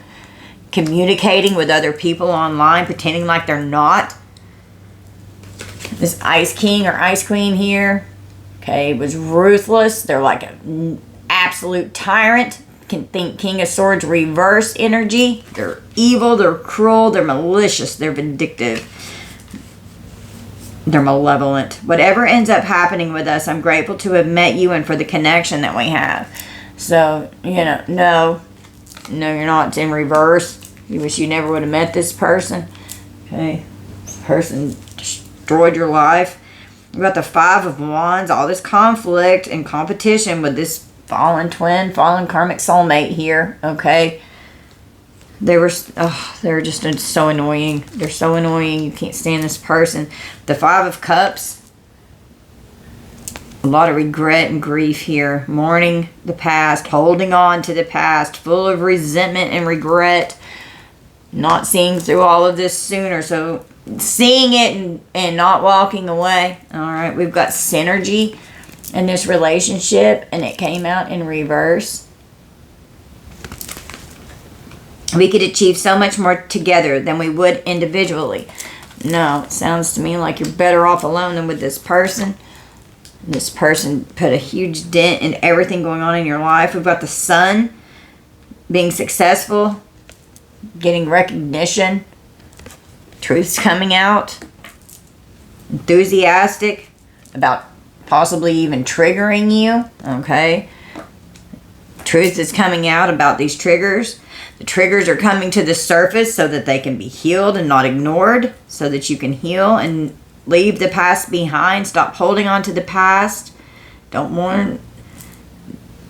Communicating with other people online. Pretending like they're not. This Ice King or Ice Queen here. Okay, was ruthless. They're like an absolute tyrant. Can think King of Swords reverse energy. They're evil, they're cruel, they're malicious, they're vindictive, they're malevolent. Whatever ends up happening with us, I'm grateful to have met you and for the connection that we have. So, no, you're not. It's in reverse. You wish you never would have met this person. Okay, this person destroyed your life. We got the Five of Wands, all this conflict and competition with this fallen twin, fallen karmic soulmate here, okay? They were just so annoying. They're so annoying. You can't stand this person. The Five of Cups. A lot of regret and grief here. Mourning the past. Holding on to the past. Full of resentment and regret. Not seeing through all of this sooner. So seeing it and not walking away. Alright, we've got synergy in this relationship, and it came out in reverse. We could achieve so much more together than we would individually. No, it sounds to me like you're better off alone than with this person. This person put a huge dent in everything going on in your life. We've got the Sun, being successful, getting recognition, truth's coming out, enthusiastic about possibly even triggering you, okay? Truth is coming out about these triggers. The triggers are coming to the surface so that they can be healed and not ignored, so that you can heal and leave the past behind. Stop holding on to the past. Don't mourn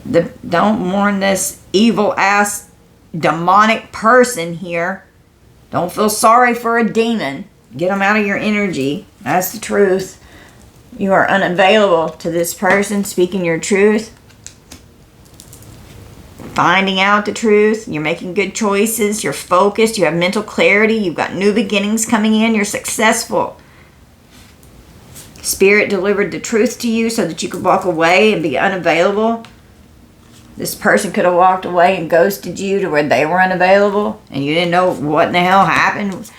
this evil ass demonic person here. Don't feel sorry for a demon. Get them out of your energy. That's the truth. You are unavailable to this person, speaking your truth, finding out the truth. You're making good choices. You're focused. You have mental clarity. You've got new beginnings coming in. You're successful. Spirit delivered the truth to you so that you could walk away and be unavailable. This person could have walked away and ghosted you to where they were unavailable and you didn't know what in the hell happened.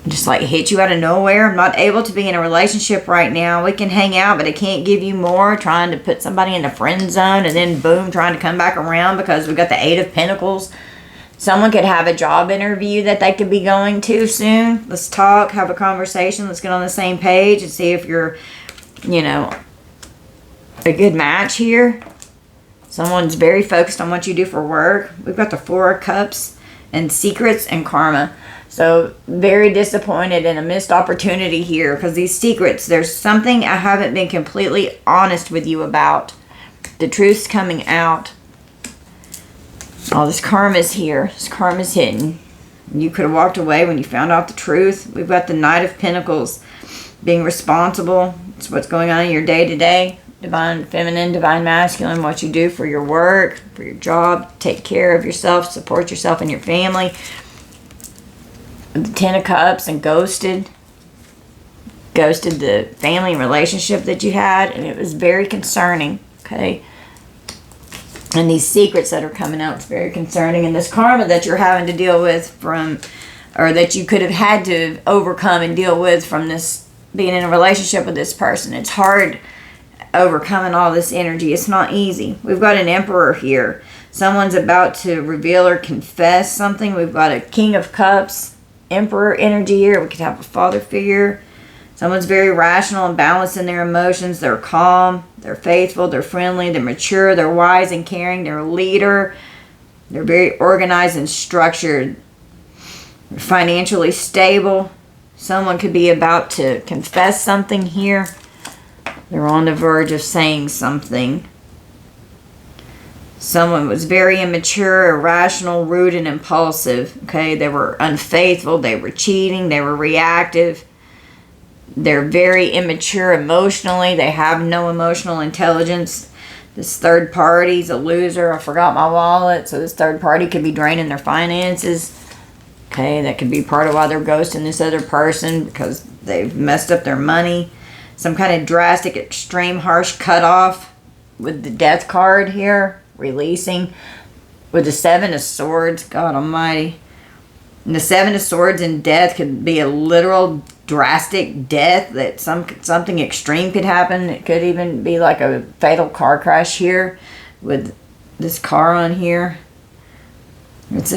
Just like hit you out of nowhere. I'm not able to be in a relationship right now. We can hang out, but I can't give you more. Trying to put somebody in the friend zone and then boom, trying to come back around because we got the Eight of Pentacles. Someone could have a job interview that they could be going to soon. Let's talk, have a conversation. Let's get on the same page and see if you're, you know, a good match here. Someone's very focused on what you do for work. We've got the Four of Cups and secrets and karma. So very disappointed in a missed opportunity here because these secrets, there's something I haven't been completely honest with you about. The truth's coming out. All this karma's here. This karma's hidden. You could have walked away when you found out the truth. We've got the Knight of Pentacles. Being responsible. It's what's going on in your day-to-day. Divine feminine, divine masculine. What you do for your work, for your job. Take care of yourself. Support yourself and your family. The Ten of Cups and ghosted the family relationship that you had, and it was very concerning. Okay, and these secrets that are coming out, it's very concerning. And this karma that you're having to deal with from, or that you could have had to overcome and deal with from this being in a relationship with this person, it's hard overcoming all this energy. It's not easy. We've got an Emperor here. Someone's about to reveal or confess something. We've got a King of Cups, Emperor energy here. We could have a father figure. Someone's very rational and balanced in their emotions. They're calm. They're faithful. They're friendly. They're mature. They're wise and caring. They're a leader. They're very organized and structured. They're financially stable. Someone could be about to confess something here. They're on the verge of saying something. Someone was very immature, irrational, rude, and impulsive. Okay, they were unfaithful, they were cheating, they were reactive. They're very immature emotionally. They have no emotional intelligence. This third party's a loser. I forgot my wallet. So this third party could be draining their finances. Okay, that could be part of why they're ghosting this other person because they've messed up their money. Some kind of drastic, extreme, harsh cutoff with the Death card here. Releasing with the Seven of Swords. God almighty. And the Seven of Swords and death could be a literal drastic death, that something extreme could happen. It could even be like a fatal car crash here with this car on here. It's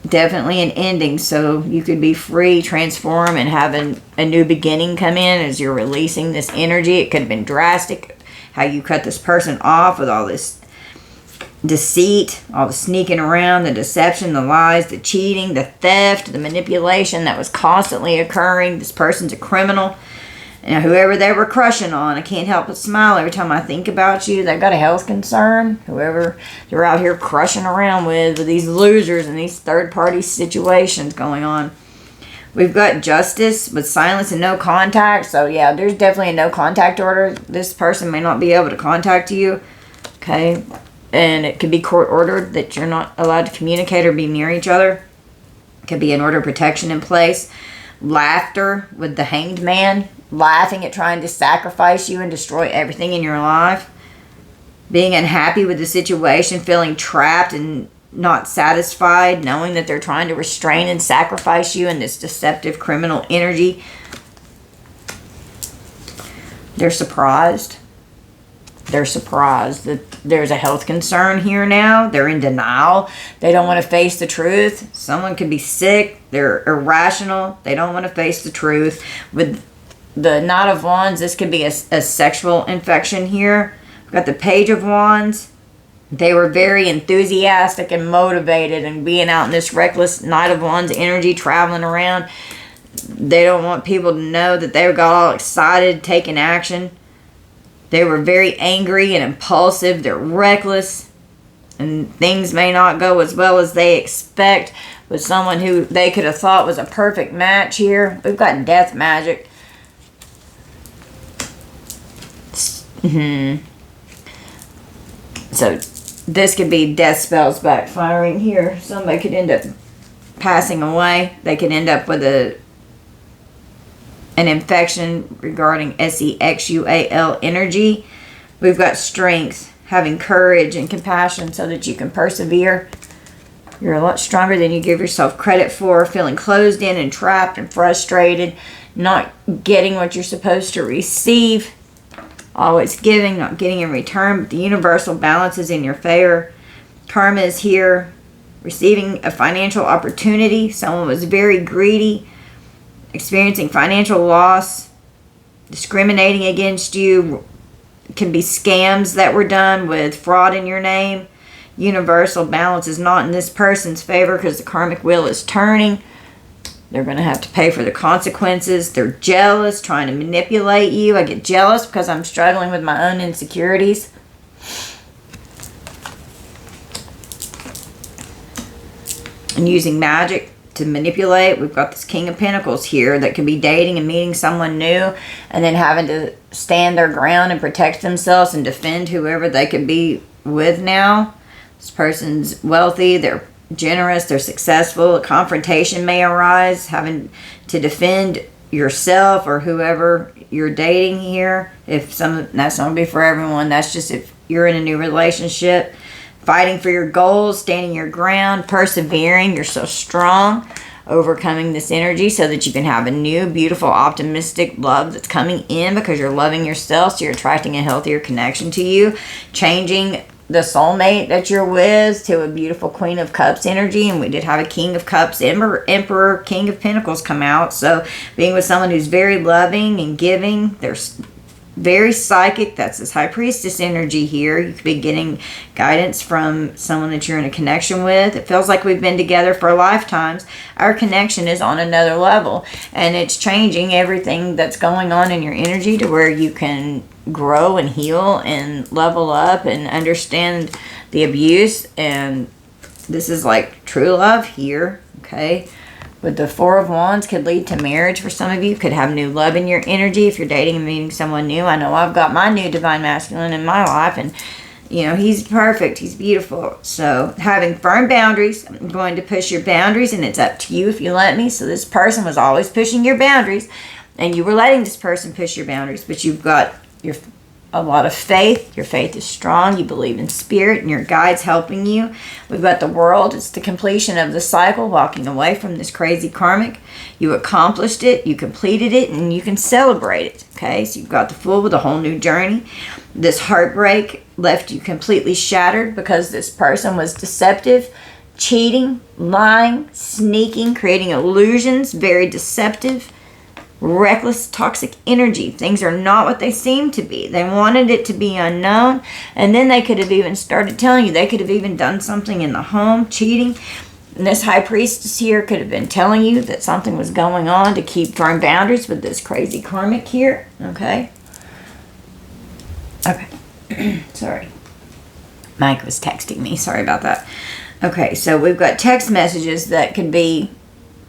definitely an ending, so you could be free, transform, and have a new beginning come in as you're releasing this energy. It could have been drastic how you cut this person off with all this deceit, all the sneaking around, the deception, the lies, the cheating, the theft, the manipulation that was constantly occurring. This person's a criminal. And whoever they were crushing on, I can't help but smile every time I think about you. They've got a health concern. Whoever they're out here crushing around with these losers and these third-party situations going on. We've got justice with silence and no contact. So yeah, there's definitely a no contact order. This person may not be able to contact you. Okay. And it could be court ordered that you're not allowed to communicate or be near each other. It could be an order of protection in place. Laughter with the Hanged Man. Laughing at trying to sacrifice you and destroy everything in your life. Being unhappy with the situation. Feeling trapped and not satisfied. Knowing that they're trying to restrain and sacrifice you in this deceptive criminal energy. They're surprised. They're surprised that there's a health concern here now. They're in denial. They don't want to face the truth. Someone could be sick. They're irrational. They don't want to face the truth. With the Knight of Wands, this could be a sexual infection here. We've got the Page of Wands. They were very enthusiastic and motivated and being out in this reckless Knight of Wands energy, traveling around. They don't want people to know that they got all excited, taking action. They were very angry and impulsive. They're reckless. And things may not go as well as they expect with someone who they could have thought was a perfect match here. We've got death magic. So this could be death spells backfiring here. Somebody could end up passing away. They could end up with an infection regarding sexual energy. We've got strength, having courage and compassion so that you can persevere. You're a lot stronger than you give yourself credit for, feeling closed in and trapped and frustrated, not getting what you're supposed to receive, always giving, not getting in return, but the universal balance is in your favor. Karma is here, receiving a financial opportunity. Someone was very greedy, experiencing financial loss, discriminating against you. It can be scams that were done with fraud in your name. Universal balance is not in this person's favor because the karmic wheel is turning. They're going to have to pay for the consequences. They're jealous, trying to manipulate you. I get jealous because I'm struggling with my own insecurities. And using magic to manipulate. We've got this King of Pentacles here that could be dating and meeting someone new and then having to stand their ground and protect themselves and defend whoever they could be with now. This person's wealthy, they're generous, they're successful. A confrontation may arise, having to defend yourself or whoever you're dating here. That's not going to be for everyone. That's just if you're in a new relationship. Fighting for your goals, standing your ground, persevering. You're so strong, overcoming this energy so that you can have a new, beautiful, optimistic love that's coming in because you're loving yourself, so you're attracting a healthier connection to you. Changing the soulmate that you're with to a beautiful Queen of Cups energy. And we did have a King of Cups, Emperor, King of Pentacles come out. So being with someone who's very loving and giving, there's very psychic. That's this High Priestess energy here. You could be getting guidance from someone that you're in a connection with. It feels like we've been together for lifetimes. Our connection is on another level, and it's changing everything that's going on in your energy to where you can grow and heal and level up and understand the abuse. And this is like true love here, okay? With the Four of Wands could lead to marriage for some of you. Could have new love in your energy if you're dating and meeting someone new. I know I've got my new Divine Masculine in my life, and you know, he's perfect. He's beautiful. So having firm boundaries. I'm going to push your boundaries, and it's up to you if you let me. So this person was always pushing your boundaries, and you were letting this person push your boundaries, but you've got a lot of faith. Your faith is strong. You believe in spirit and your guide's helping you. We've got the World. It's the completion of the cycle, walking away from this crazy karmic. You accomplished it. You completed it, and you can celebrate it. Okay, so you've got the Fool with a whole new journey. This heartbreak left you completely shattered because this person was deceptive, cheating, lying, sneaking, creating illusions, very deceptive. Reckless, toxic energy. Things are not what they seem to be. They wanted it to be unknown, and then they could have even started telling you. They could have even done something in the home, cheating. And this High Priestess here could have been telling you that something was going on to keep firm boundaries with this crazy karmic here. Okay. Okay. Sorry. Mike was texting me. Sorry about that. Okay, so we've got text messages that could be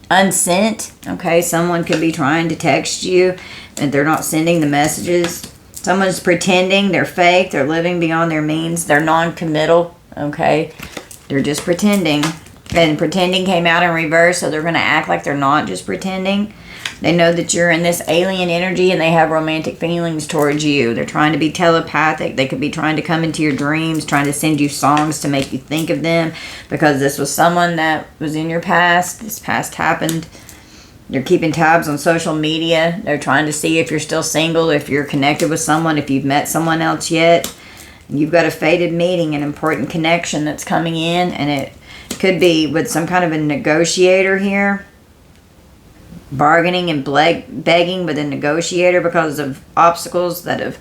unsent. Okay, someone could be trying to text you and they're not sending the messages. Someone's pretending, they're fake, they're living beyond their means, they're non-committal. Okay, they're just pretending, and pretending came out in reverse, so they're going to act like they're not just pretending. They know that you're in this alien energy and they have romantic feelings towards you. They're trying to be telepathic. They could be trying to come into your dreams, trying to send you songs to make you think of them because this was someone that was in your past. This past happened. They're keeping tabs on social media. They're trying to see if you're still single, if you're connected with someone, if you've met someone else yet. You've got a fated meeting, an important connection that's coming in, and it could be with some kind of a negotiator here. Bargaining and begging with a negotiator because of obstacles that have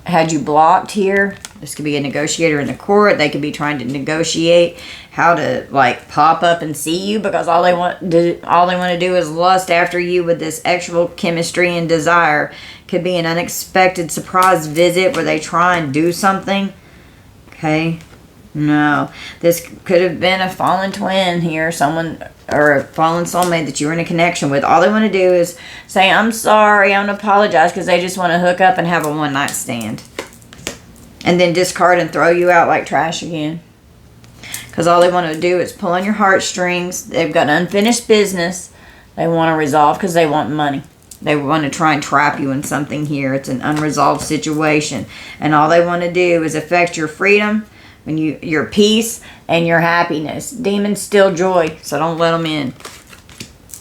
had you blocked here. This could be a negotiator in the court. They could be trying to negotiate how to like pop up and see you because all they want to do is lust after you with this actual chemistry and desire. Could be an unexpected surprise visit where they try and do something. Okay. No, this could have been a fallen twin here, someone, or a fallen soulmate that you were in a connection with. All they want to do is say, I'm sorry, I'm going to apologize, because they just want to hook up and have a one-night stand. And then discard and throw you out like trash again. Because all they want to do is pull on your heartstrings. They've got unfinished business they want to resolve because they want money. They want to try and trap you in something here. It's an unresolved situation. And all they want to do is affect your freedom, and your peace, and your happiness. Demons steal joy, so don't let them in.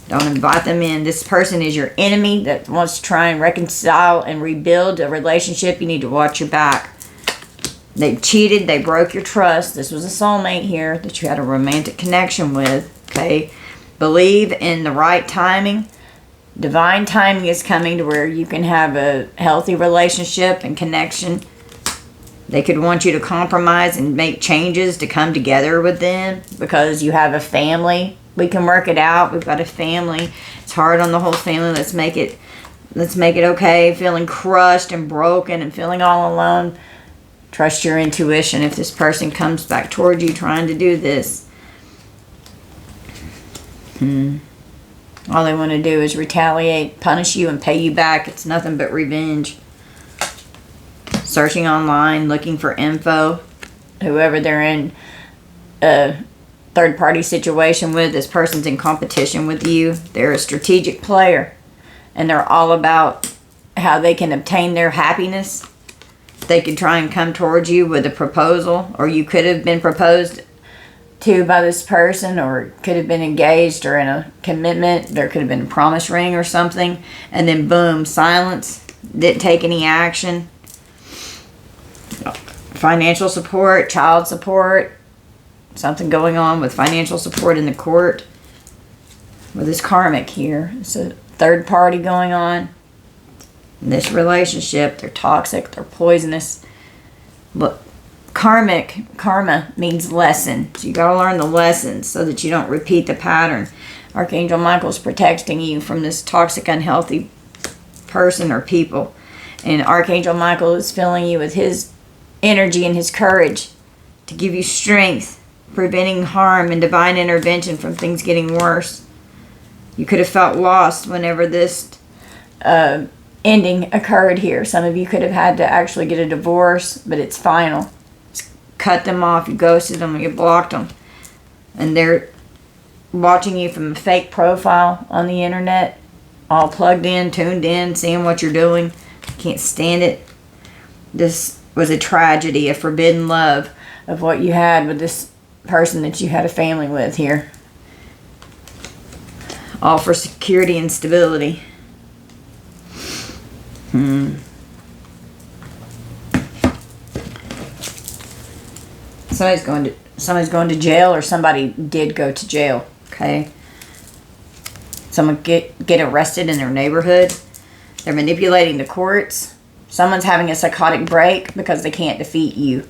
Don't invite them in. This person is your enemy that wants to try and reconcile and rebuild a relationship. You need to watch your back. They cheated. They broke your trust. This was a soulmate here that you had a romantic connection with. Okay? Believe in the right timing. Divine timing is coming to where you can have a healthy relationship and connection. They could want you to compromise and make changes to come together with them because you have a family. We can work it out. We've got a family. It's hard on the whole family. Let's make it okay. Feeling crushed and broken and feeling all alone. Trust your intuition if this person comes back toward you trying to do this. All they want to do is retaliate, punish you, and pay you back. It's nothing but revenge. Searching online, looking for info. Whoever they're in a third-party situation with, this person's in competition with you. They're a strategic player, and they're all about how they can obtain their happiness. They could try and come towards you with a proposal, or you could have been proposed to by this person, or could have been engaged or in a commitment. There could have been a promise ring or something, and then boom, silence. Didn't take any action. Financial support, child support, something going on with financial support in the court with this karmic here. It's a third party going on in this relationship. They're toxic, they're poisonous. But karma means lesson. So you got to learn the lessons so that you don't repeat the pattern. Archangel Michael's protecting you from this toxic, unhealthy person or people. And Archangel Michael is filling you with his energy and his courage to give you strength, preventing harm and divine intervention from things getting worse. You could have felt lost whenever this ending occurred here. Some of you could have had to actually get a divorce, but it's final. Cut them off, you ghosted them, you blocked them. And they're watching you from a fake profile on the internet, all plugged in, tuned in, seeing what you're doing. Can't stand it. This was a tragedy, a forbidden love of what you had with this person that you had a family with here. All for security and stability. Somebody's going to jail, or somebody did go to jail. Okay. Someone get arrested in their neighborhood. They're manipulating the courts. Someone's having a psychotic break because they can't defeat you.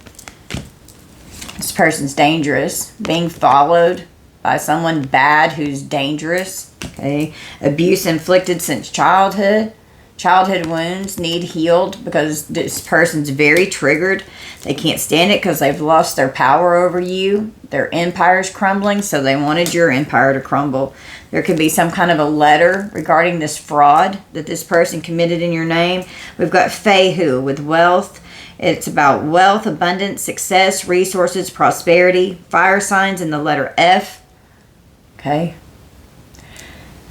This person's dangerous. Being followed by someone bad who's dangerous. Okay. Abuse inflicted since childhood. Childhood wounds need healed because this person's very triggered. They can't stand it because they've lost their power over you. Their empire's crumbling, so they wanted your empire to crumble. There could be some kind of a letter regarding this fraud that this person committed in your name. We've got Fehu with wealth. It's about wealth, abundance, success, resources, prosperity. Fire signs in the letter F. Okay.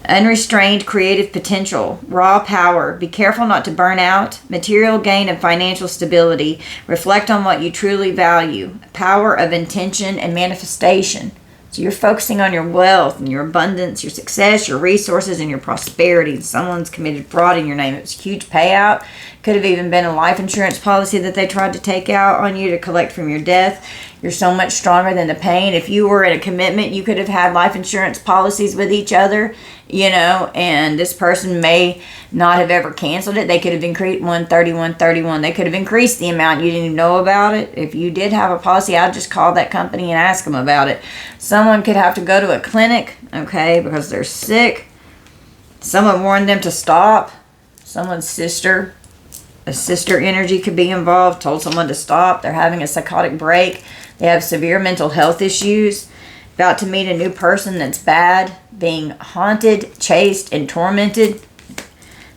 Unrestrained creative potential, raw power. Be careful not to burn out. Material gain and financial stability. Reflect on what you truly value. Power of intention and manifestation. So you're focusing on your wealth and your abundance, your success, your resources, and your prosperity. Someone's committed fraud in your name. It was a huge payout. Could have even been a life insurance policy that they tried to take out on you to collect from your death. You're so much stronger than the pain. If you were in a commitment, you could have had life insurance policies with each other, and this person may not have ever canceled it. They could have increased 131. They could have increased the amount. You didn't even know about it. If you did have a policy, I'd just call that company and ask them about it. Someone could have to go to a clinic, okay, because they're sick. Someone warned them to stop. Someone's sister, a sister energy could be involved, told someone to stop. They're having a psychotic break. They have severe mental health issues. About to meet a new person that's bad. Being haunted, chased, and tormented.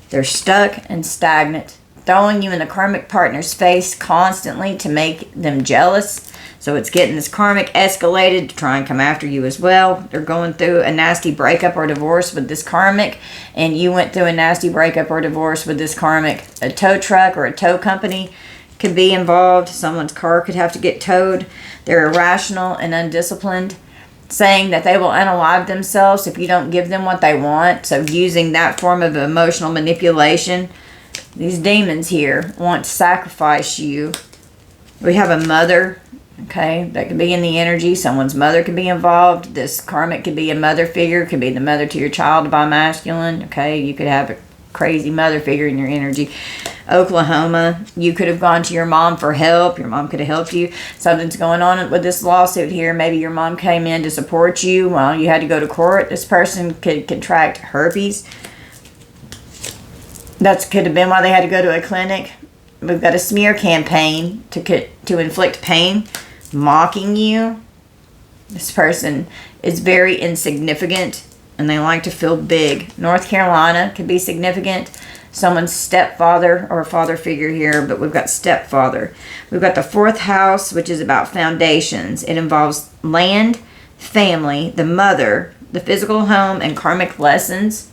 They're stuck and stagnant. Throwing you in the karmic partner's face constantly to make them jealous. So it's getting this karmic escalated to try and come after you as well. They're going through a nasty breakup or divorce with this karmic, and you went through a nasty breakup or divorce with this karmic. A tow truck or a tow company could be involved. Someone's car could have to get towed. They're irrational and undisciplined, saying that they will unalive themselves if you don't give them what they want. So using that form of emotional manipulation. These demons here want to sacrifice you. We have a mother, okay, that could be in the energy. Someone's mother could be involved. This karmic could be a mother figure, could be the mother to your child by masculine, okay. You could have a crazy mother figure in your energy. Oklahoma, you could have gone to your mom for help. Your mom could have helped you. Something's going on with this lawsuit here. Maybe your mom came in to support you while you had to go to court. This person could contract herpes. That could have been why they had to go to a clinic. We've got a smear campaign to inflict pain, mocking you. This person is very insignificant and they like to feel big. North Carolina could be significant. Someone's stepfather or father figure here, but we've got stepfather. We've got the 4th house, which is about foundations. It involves land, family, the mother, the physical home, and karmic lessons.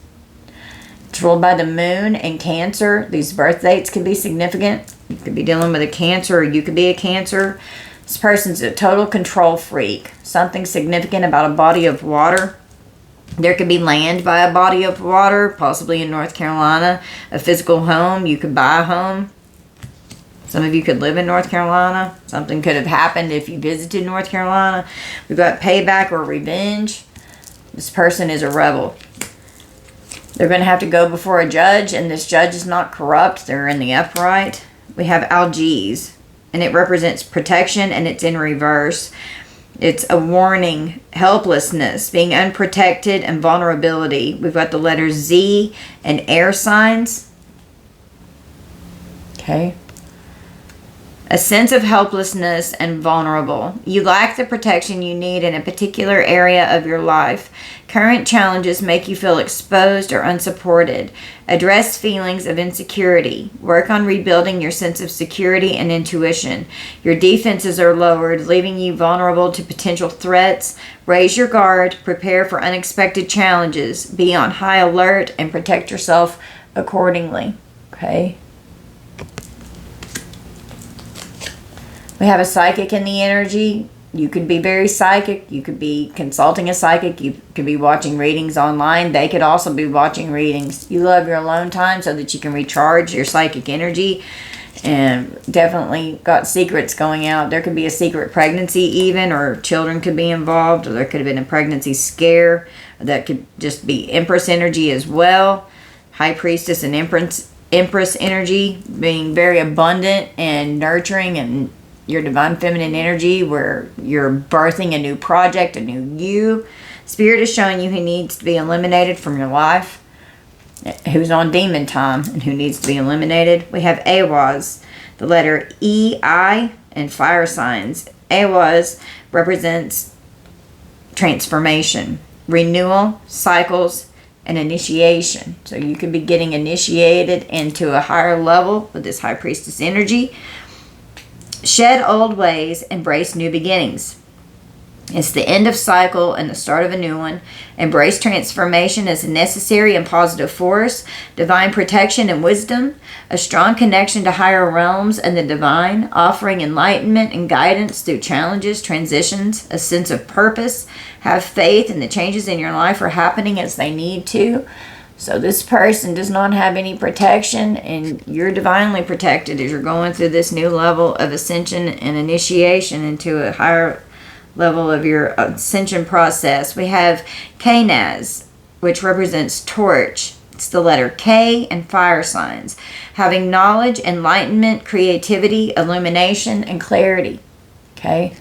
It's ruled by the moon and Cancer. These birth dates could be significant. You could be dealing with a Cancer, or you could be a Cancer. This person's a total control freak. Something significant about a body of water. There could be land by a body of water, possibly in North Carolina. A physical home. You could buy a home. Some of you could live in North Carolina. Something could have happened if you visited North Carolina. We've got payback or revenge. This person is a rebel. They're going to have to go before a judge, and this judge is not corrupt. They're in the upright. We have algaes, and it represents protection, and it's in reverse. It's a warning, helplessness, being unprotected, and vulnerability. We've got the letters Z and air signs. Okay. A sense of helplessness and vulnerable. You lack the protection you need in a particular area of your life. Current challenges make you feel exposed or unsupported. Address feelings of insecurity. Work on rebuilding your sense of security and intuition. Your defenses are lowered, leaving you vulnerable to potential threats. Raise your guard. Prepare for unexpected challenges. Be on high alert and protect yourself accordingly. Okay? We have a psychic in the energy. You could be very psychic. You could be consulting a psychic. You could be watching readings online. They could also be watching readings. You love your alone time so that you can recharge your psychic energy. And definitely got secrets going out. There could be a secret pregnancy even, or children could be involved, or there could have been a pregnancy scare. That could just be Empress energy as well. High Priestess and Empress energy, being very abundant and nurturing, and your divine feminine energy where you're birthing a new project, a new you. Spirit is showing you who needs to be eliminated from your life, who's on demon time and who needs to be eliminated. We have Awaz, the letter E-I, and fire signs. Awaz represents transformation, renewal, cycles, and initiation. So you could be getting initiated into a higher level with this High Priestess energy. Shed old ways, embrace new beginnings. It's the end of cycle and the start of a new one. Embrace transformation as a necessary and positive force. Divine protection and wisdom. A strong connection to higher realms and the divine. Offering enlightenment and guidance through challenges, transitions. A sense of purpose. Have faith in the changes in your life are happening as they need to. So this person does not have any protection, and you're divinely protected as you're going through this new level of ascension and initiation into a higher level of your ascension process. We have Knaz, which represents torch. It's the letter K and fire signs. Having knowledge, enlightenment, creativity, illumination, and clarity. Okay?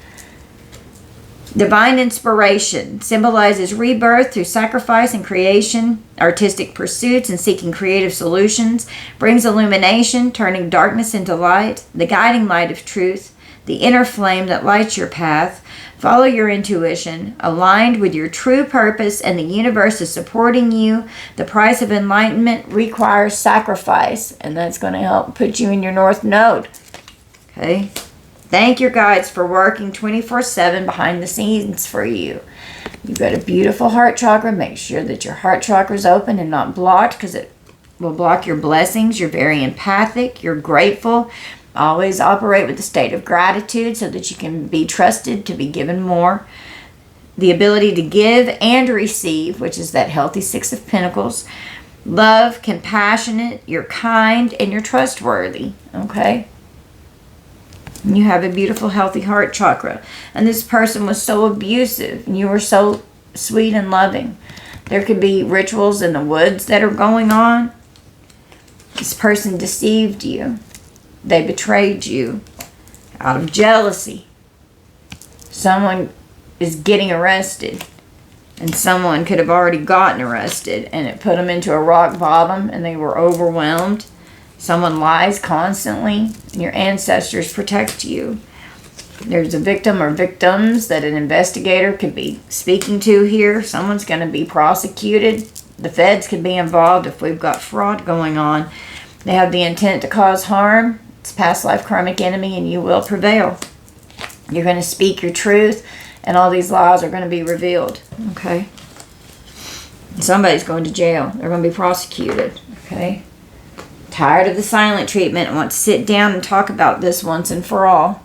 Divine inspiration symbolizes rebirth through sacrifice and creation, artistic pursuits and seeking creative solutions, brings illumination, turning darkness into light, the guiding light of truth, the inner flame that lights your path. Follow your intuition, aligned with your true purpose, and the universe is supporting you. The price of enlightenment requires sacrifice, and that's going to help put you in your North Node. Okay? Thank your guides for working 24/7 behind the scenes for you. You've got a beautiful heart chakra. Make sure that your heart chakra is open and not blocked, because it will block your blessings. You're very empathic. You're grateful. Always operate with a state of gratitude so that you can be trusted to be given more. The ability to give and receive, which is that healthy Six of Pentacles. Love, compassionate, you're kind, and you're trustworthy. Okay? You have a beautiful, healthy heart chakra. And this person was so abusive, and you were so sweet and loving. There could be rituals in the woods that are going on. This person deceived you. They betrayed you out of jealousy. Someone is getting arrested, and someone could have already gotten arrested, and it put them into a rock bottom, and they were overwhelmed. Someone lies constantly, and your ancestors protect you. There's a victim or victims that an investigator could be speaking to here. Someone's going to be prosecuted. The feds could be involved if we've got fraud going on. They have the intent to cause harm. It's past life karmic enemy, and you will prevail. You're going to speak your truth, and all these lies are going to be revealed. Okay? Somebody's going to jail. They're going to be prosecuted. Okay? Tired of the silent treatment and want to sit down and talk about this once and for all.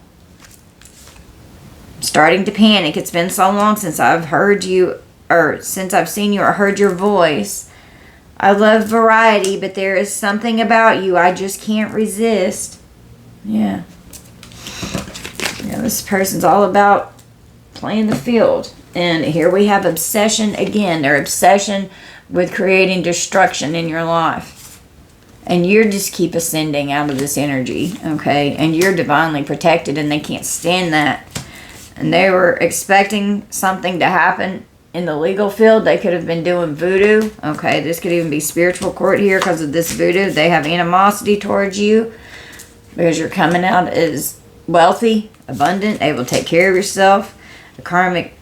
Starting to panic. It's been so long since I've heard you, or since I've seen you or heard your voice. I love variety, but there is something about you I just can't resist. Yeah. This person's all about playing the field. And here we have obsession again. Their obsession with creating destruction in your life. And you just keep ascending out of this energy, okay? And you're divinely protected, and they can't stand that. And they were expecting something to happen in the legal field. They could have been doing voodoo, okay? This could even be spiritual court here because of this voodoo. They have animosity towards you because you're coming out as wealthy, abundant, able to take care of yourself. The karmic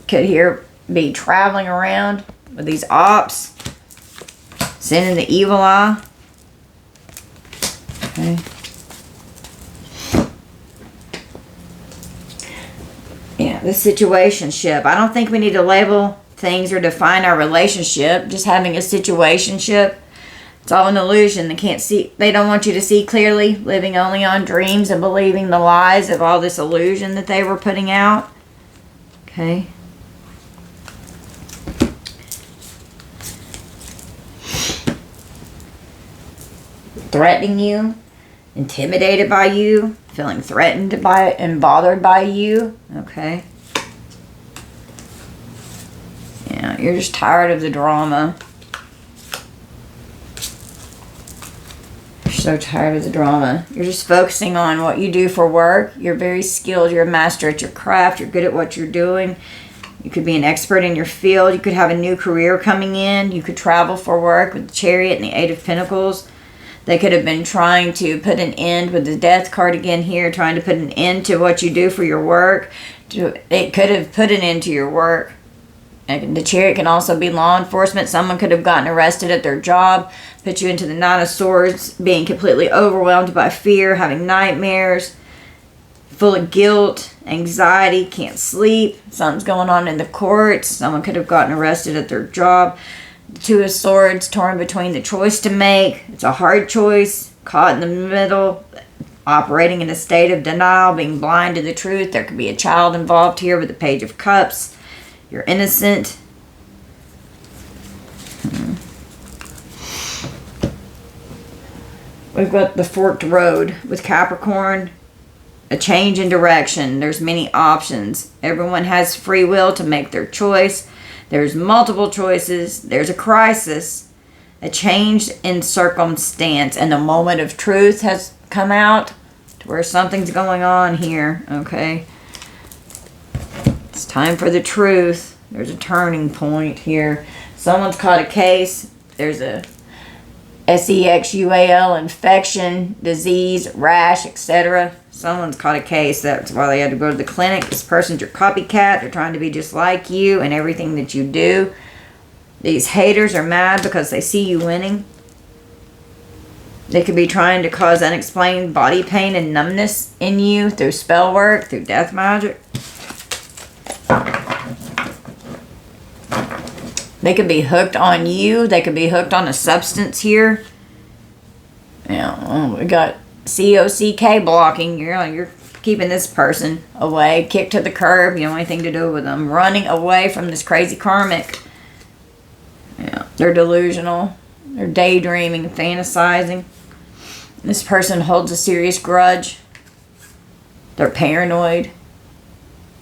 could here be traveling around with these ops, sending the evil eye. Okay. Yeah, the situationship. I don't think we need to label things or define our relationship. Just having a situationship. It's all an illusion. They can't see. They don't want you to see clearly. Living only on dreams and believing the lies of all this illusion that they were putting out. Okay. Threatening you, intimidated by you, feeling threatened by and bothered by you. Okay. Yeah, you're just tired of the drama. You're so tired of the drama. You're just focusing on what you do for work. You're very skilled. You're a master at your craft. You're good at what you're doing. You could be an expert in your field. You could have a new career coming in. You could travel for work with the Chariot and the Eight of Pentacles. They could have been trying to put an end with the Death card again here, trying to put an end to what you do for your work. It could have put an end to your work. And the Chariot can also be law enforcement. Someone could have gotten arrested at their job, put you into the Nine of Swords, being completely overwhelmed by fear, having nightmares, full of guilt, anxiety, can't sleep. Something's going on in the courts. Someone could have gotten arrested at their job. The Two of Swords, torn between the choice to make. It's a hard choice, caught in the middle, operating in a state of denial, being blind to the truth. There could be a child involved here with the Page of Cups. You're innocent. We've got the forked road with Capricorn. A change in direction. There's many options. Everyone has free will to make their choice. There's multiple choices. There's a crisis. A change in circumstance. And the moment of truth has come out to where something's going on here. Okay. It's time for the truth. There's a turning point here. Someone's caught a case. There's a SEXUAL infection, disease, rash, etc. Someone's caught a case. That's why they had to go to the clinic. This person's your copycat. They're trying to be just like you and everything that you do. These haters are mad because they see you winning. They could be trying to cause unexplained body pain and numbness in you through spell work, through death magic. They could be hooked on you. They could be hooked on a substance here. We got COCK blocking. You're keeping this person away, kicked to the curb. You don't want anything to do with them. Running away from this crazy karmic. They're delusional. They're daydreaming, fantasizing. This person holds a serious grudge. They're paranoid.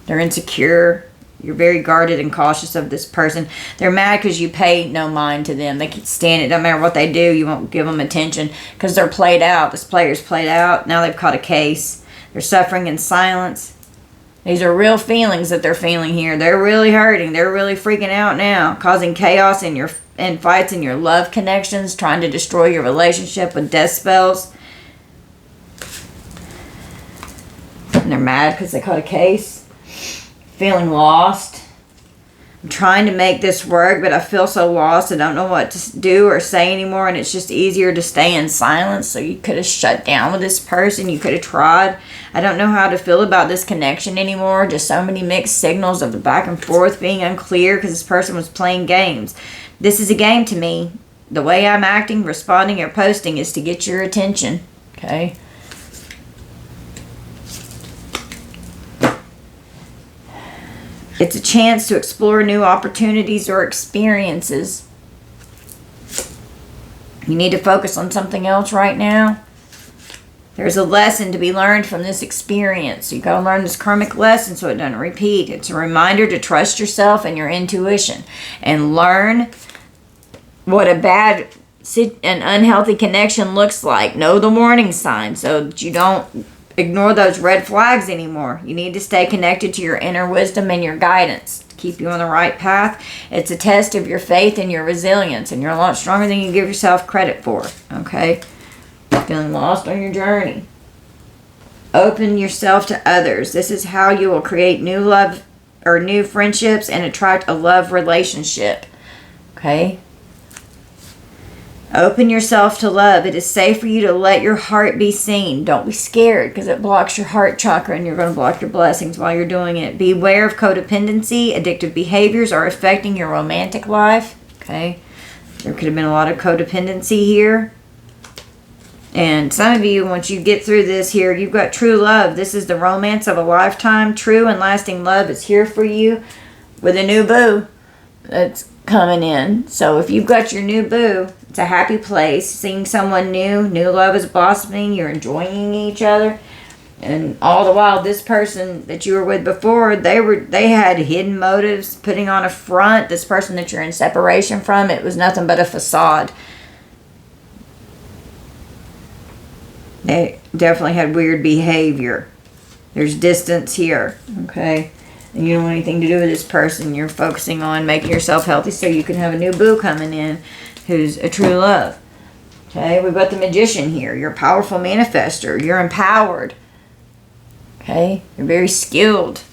They're insecure. You're very guarded and cautious of this person. They're mad because you pay no mind to them. They can stand it. Doesn't matter what they do. You won't give them attention because they're played out. This player's played out. Now they've caught a case. They're suffering in silence. These are real feelings that they're feeling here. They're really hurting. They're really freaking out now, causing chaos and fights in your love connections, trying to destroy your relationship with death spells. And they're mad because they caught a case. Feeling lost. I'm trying to make this work, but I feel so lost. I don't know what to do or say anymore, and it's just easier to stay in silence. So you could have shut down with this person. You could have tried. I don't know how to feel about this connection anymore. Just so many mixed signals of the back and forth being unclear because this person was playing games. This is a game to me. The way I'm acting, responding, or posting is to get your attention. Okay? It's a chance to explore new opportunities or experiences. You need to focus on something else right now. There's a lesson to be learned from this experience. You got to learn this karmic lesson so it doesn't repeat. It's a reminder to trust yourself and your intuition and learn what a bad and unhealthy connection looks like. Know the warning signs so that you don't ignore those red flags anymore. You need to stay connected to your inner wisdom and your guidance to keep you on the right path. It's a test of your faith and your resilience, and you're a lot stronger than you give yourself credit for. Okay? Feeling lost on your journey. Open yourself to others. This is how you will create new love or new friendships and attract a love relationship. Okay? Open yourself to love. It is safe for you to let your heart be seen. Don't be scared because it blocks your heart chakra and you're going to block your blessings while you're doing it. Beware of codependency. Addictive behaviors are affecting your romantic life. Okay? There could have been a lot of codependency here. And some of you, once you get through this here, you've got true love. This is the romance of a lifetime. True and lasting love is here for you with a new boo that's coming in. So if you've got your new boo, it's a happy place. Seeing someone new love is blossoming. You're enjoying each other. And all the while, this person that you were with before, they had hidden motives, putting on a front. This person that you're in separation from, it was nothing but a facade. They definitely had weird behavior. There's distance here, okay? And you don't want anything to do with this person. You're focusing on making yourself healthy so you can have a new boo coming in who's a true love. Okay, we've got the Magician here. You're a powerful manifester. You're empowered. Okay, you're very skilled.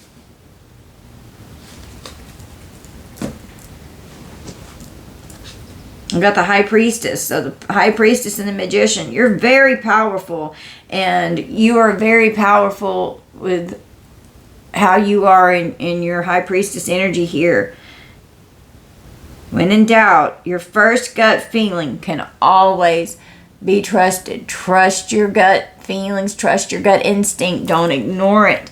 I've got the High Priestess. So the High Priestess and the Magician. You're very powerful. And you are very powerful with how you are in your High Priestess energy here. When in doubt, your first gut feeling can always be trusted. Trust your gut feelings. Trust your gut instinct. Don't ignore it.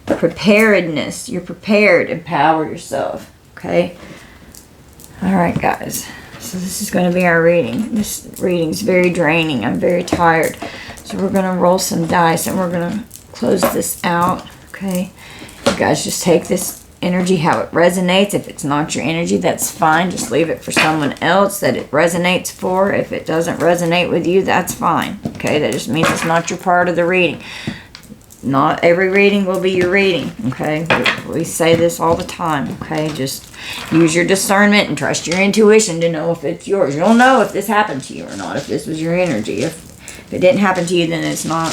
Preparedness. You're prepared. Empower yourself. Okay? All right, guys. So this is going to be our reading. This reading's very draining. I'm very tired. So we're going to roll some dice and we're going to close this out. Okay? You guys just take this energy how it resonates. If it's not your energy, that's fine. Just leave it for someone else that it resonates for. If it doesn't resonate with you, that's fine. Okay? That just means it's not your part of the reading. Not every reading will be your reading, okay? We say this all the time, okay? Just use your discernment and trust your intuition to know if it's yours. You'll know if this happened to you or not, if this was your energy. If it didn't happen to you, then it's not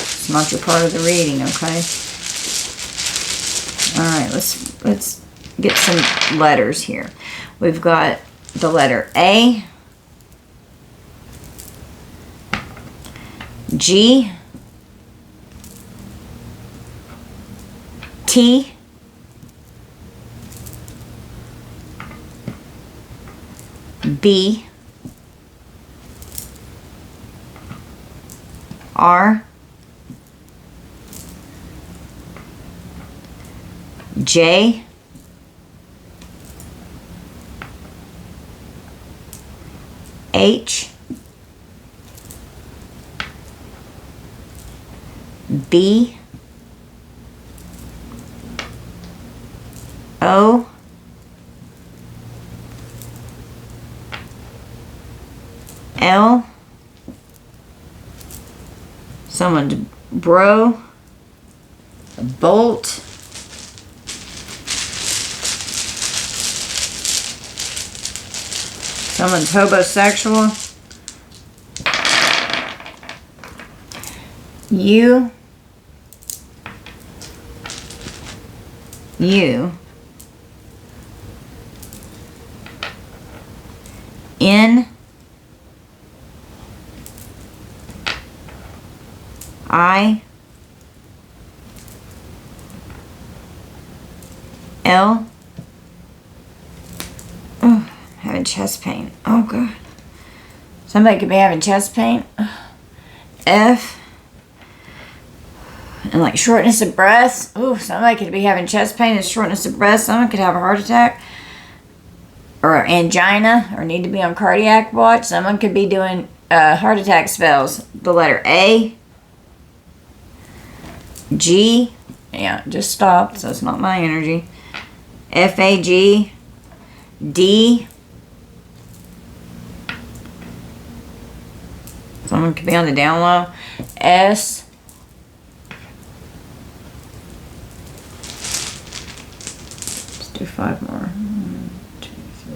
your part of the reading, okay? All right, let's get some letters here. We've got the letter A, G, T, B, R, J, H, B, O, L, someone's bro, a bolt, someone's homosexual, U, N, I, L. Oh, having chest pain. Oh, God. Somebody could be having chest pain. F. And like shortness of breath. Oh, somebody could be having chest pain and shortness of breath. Someone could have a heart attack. Or angina. Or need to be on cardiac watch. Someone could be doing heart attack spells. The letter A. G, yeah, just stopped, so it's not my energy. F-A-G, D, someone could be on the down low. S, let's do 5 more. 1, 2, 3,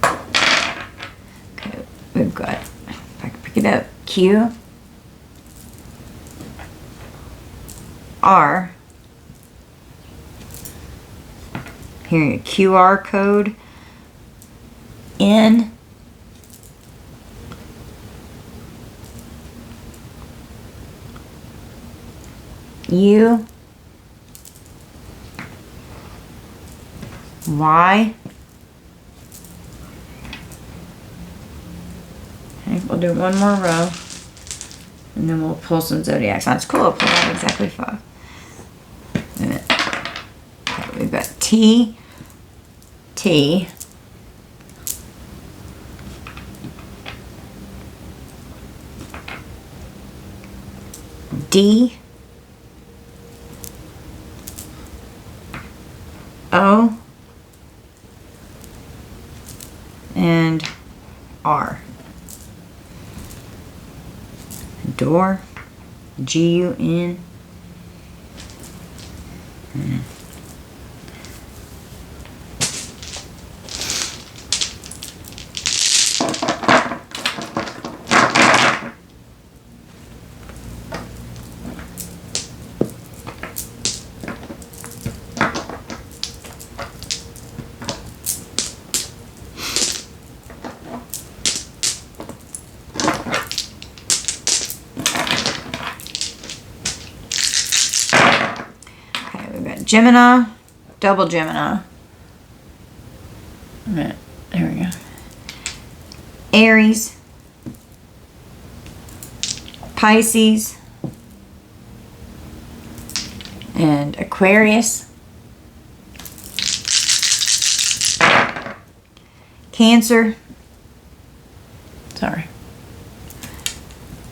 4. Okay, we've got, if I can pick it up, Q, R, here a QR code, N, U, Y, okay, we'll do one more row, and then we'll pull some zodiac signs. Cool, I'll pull out exactly 5. Okay, we've got T, T, D, O, and R. Door, G-U-N. Gemini, double Gemini. There we go. Aries, Pisces, and Aquarius. Cancer, sorry.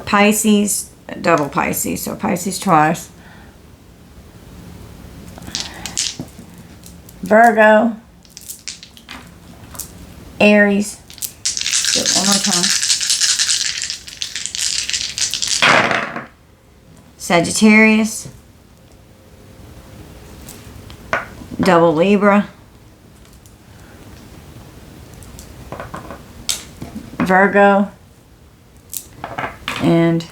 Pisces, double Pisces, so Pisces twice. Virgo, Aries, do it one more time. Sagittarius, double Libra, Virgo, and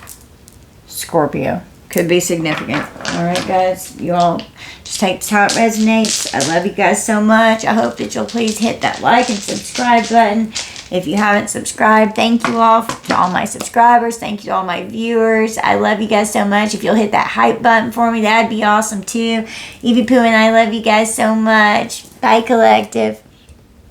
Scorpio. Could be significant. All right, guys, you all just take this how it resonates. I love you guys so much. I hope that you'll please hit that like and subscribe button. If you haven't subscribed, thank you all to all my subscribers. Thank you to all my viewers. I love you guys so much. If you'll hit that hype button for me, that'd be awesome too. Evie Pooh and I love you guys so much. Bye, Collective.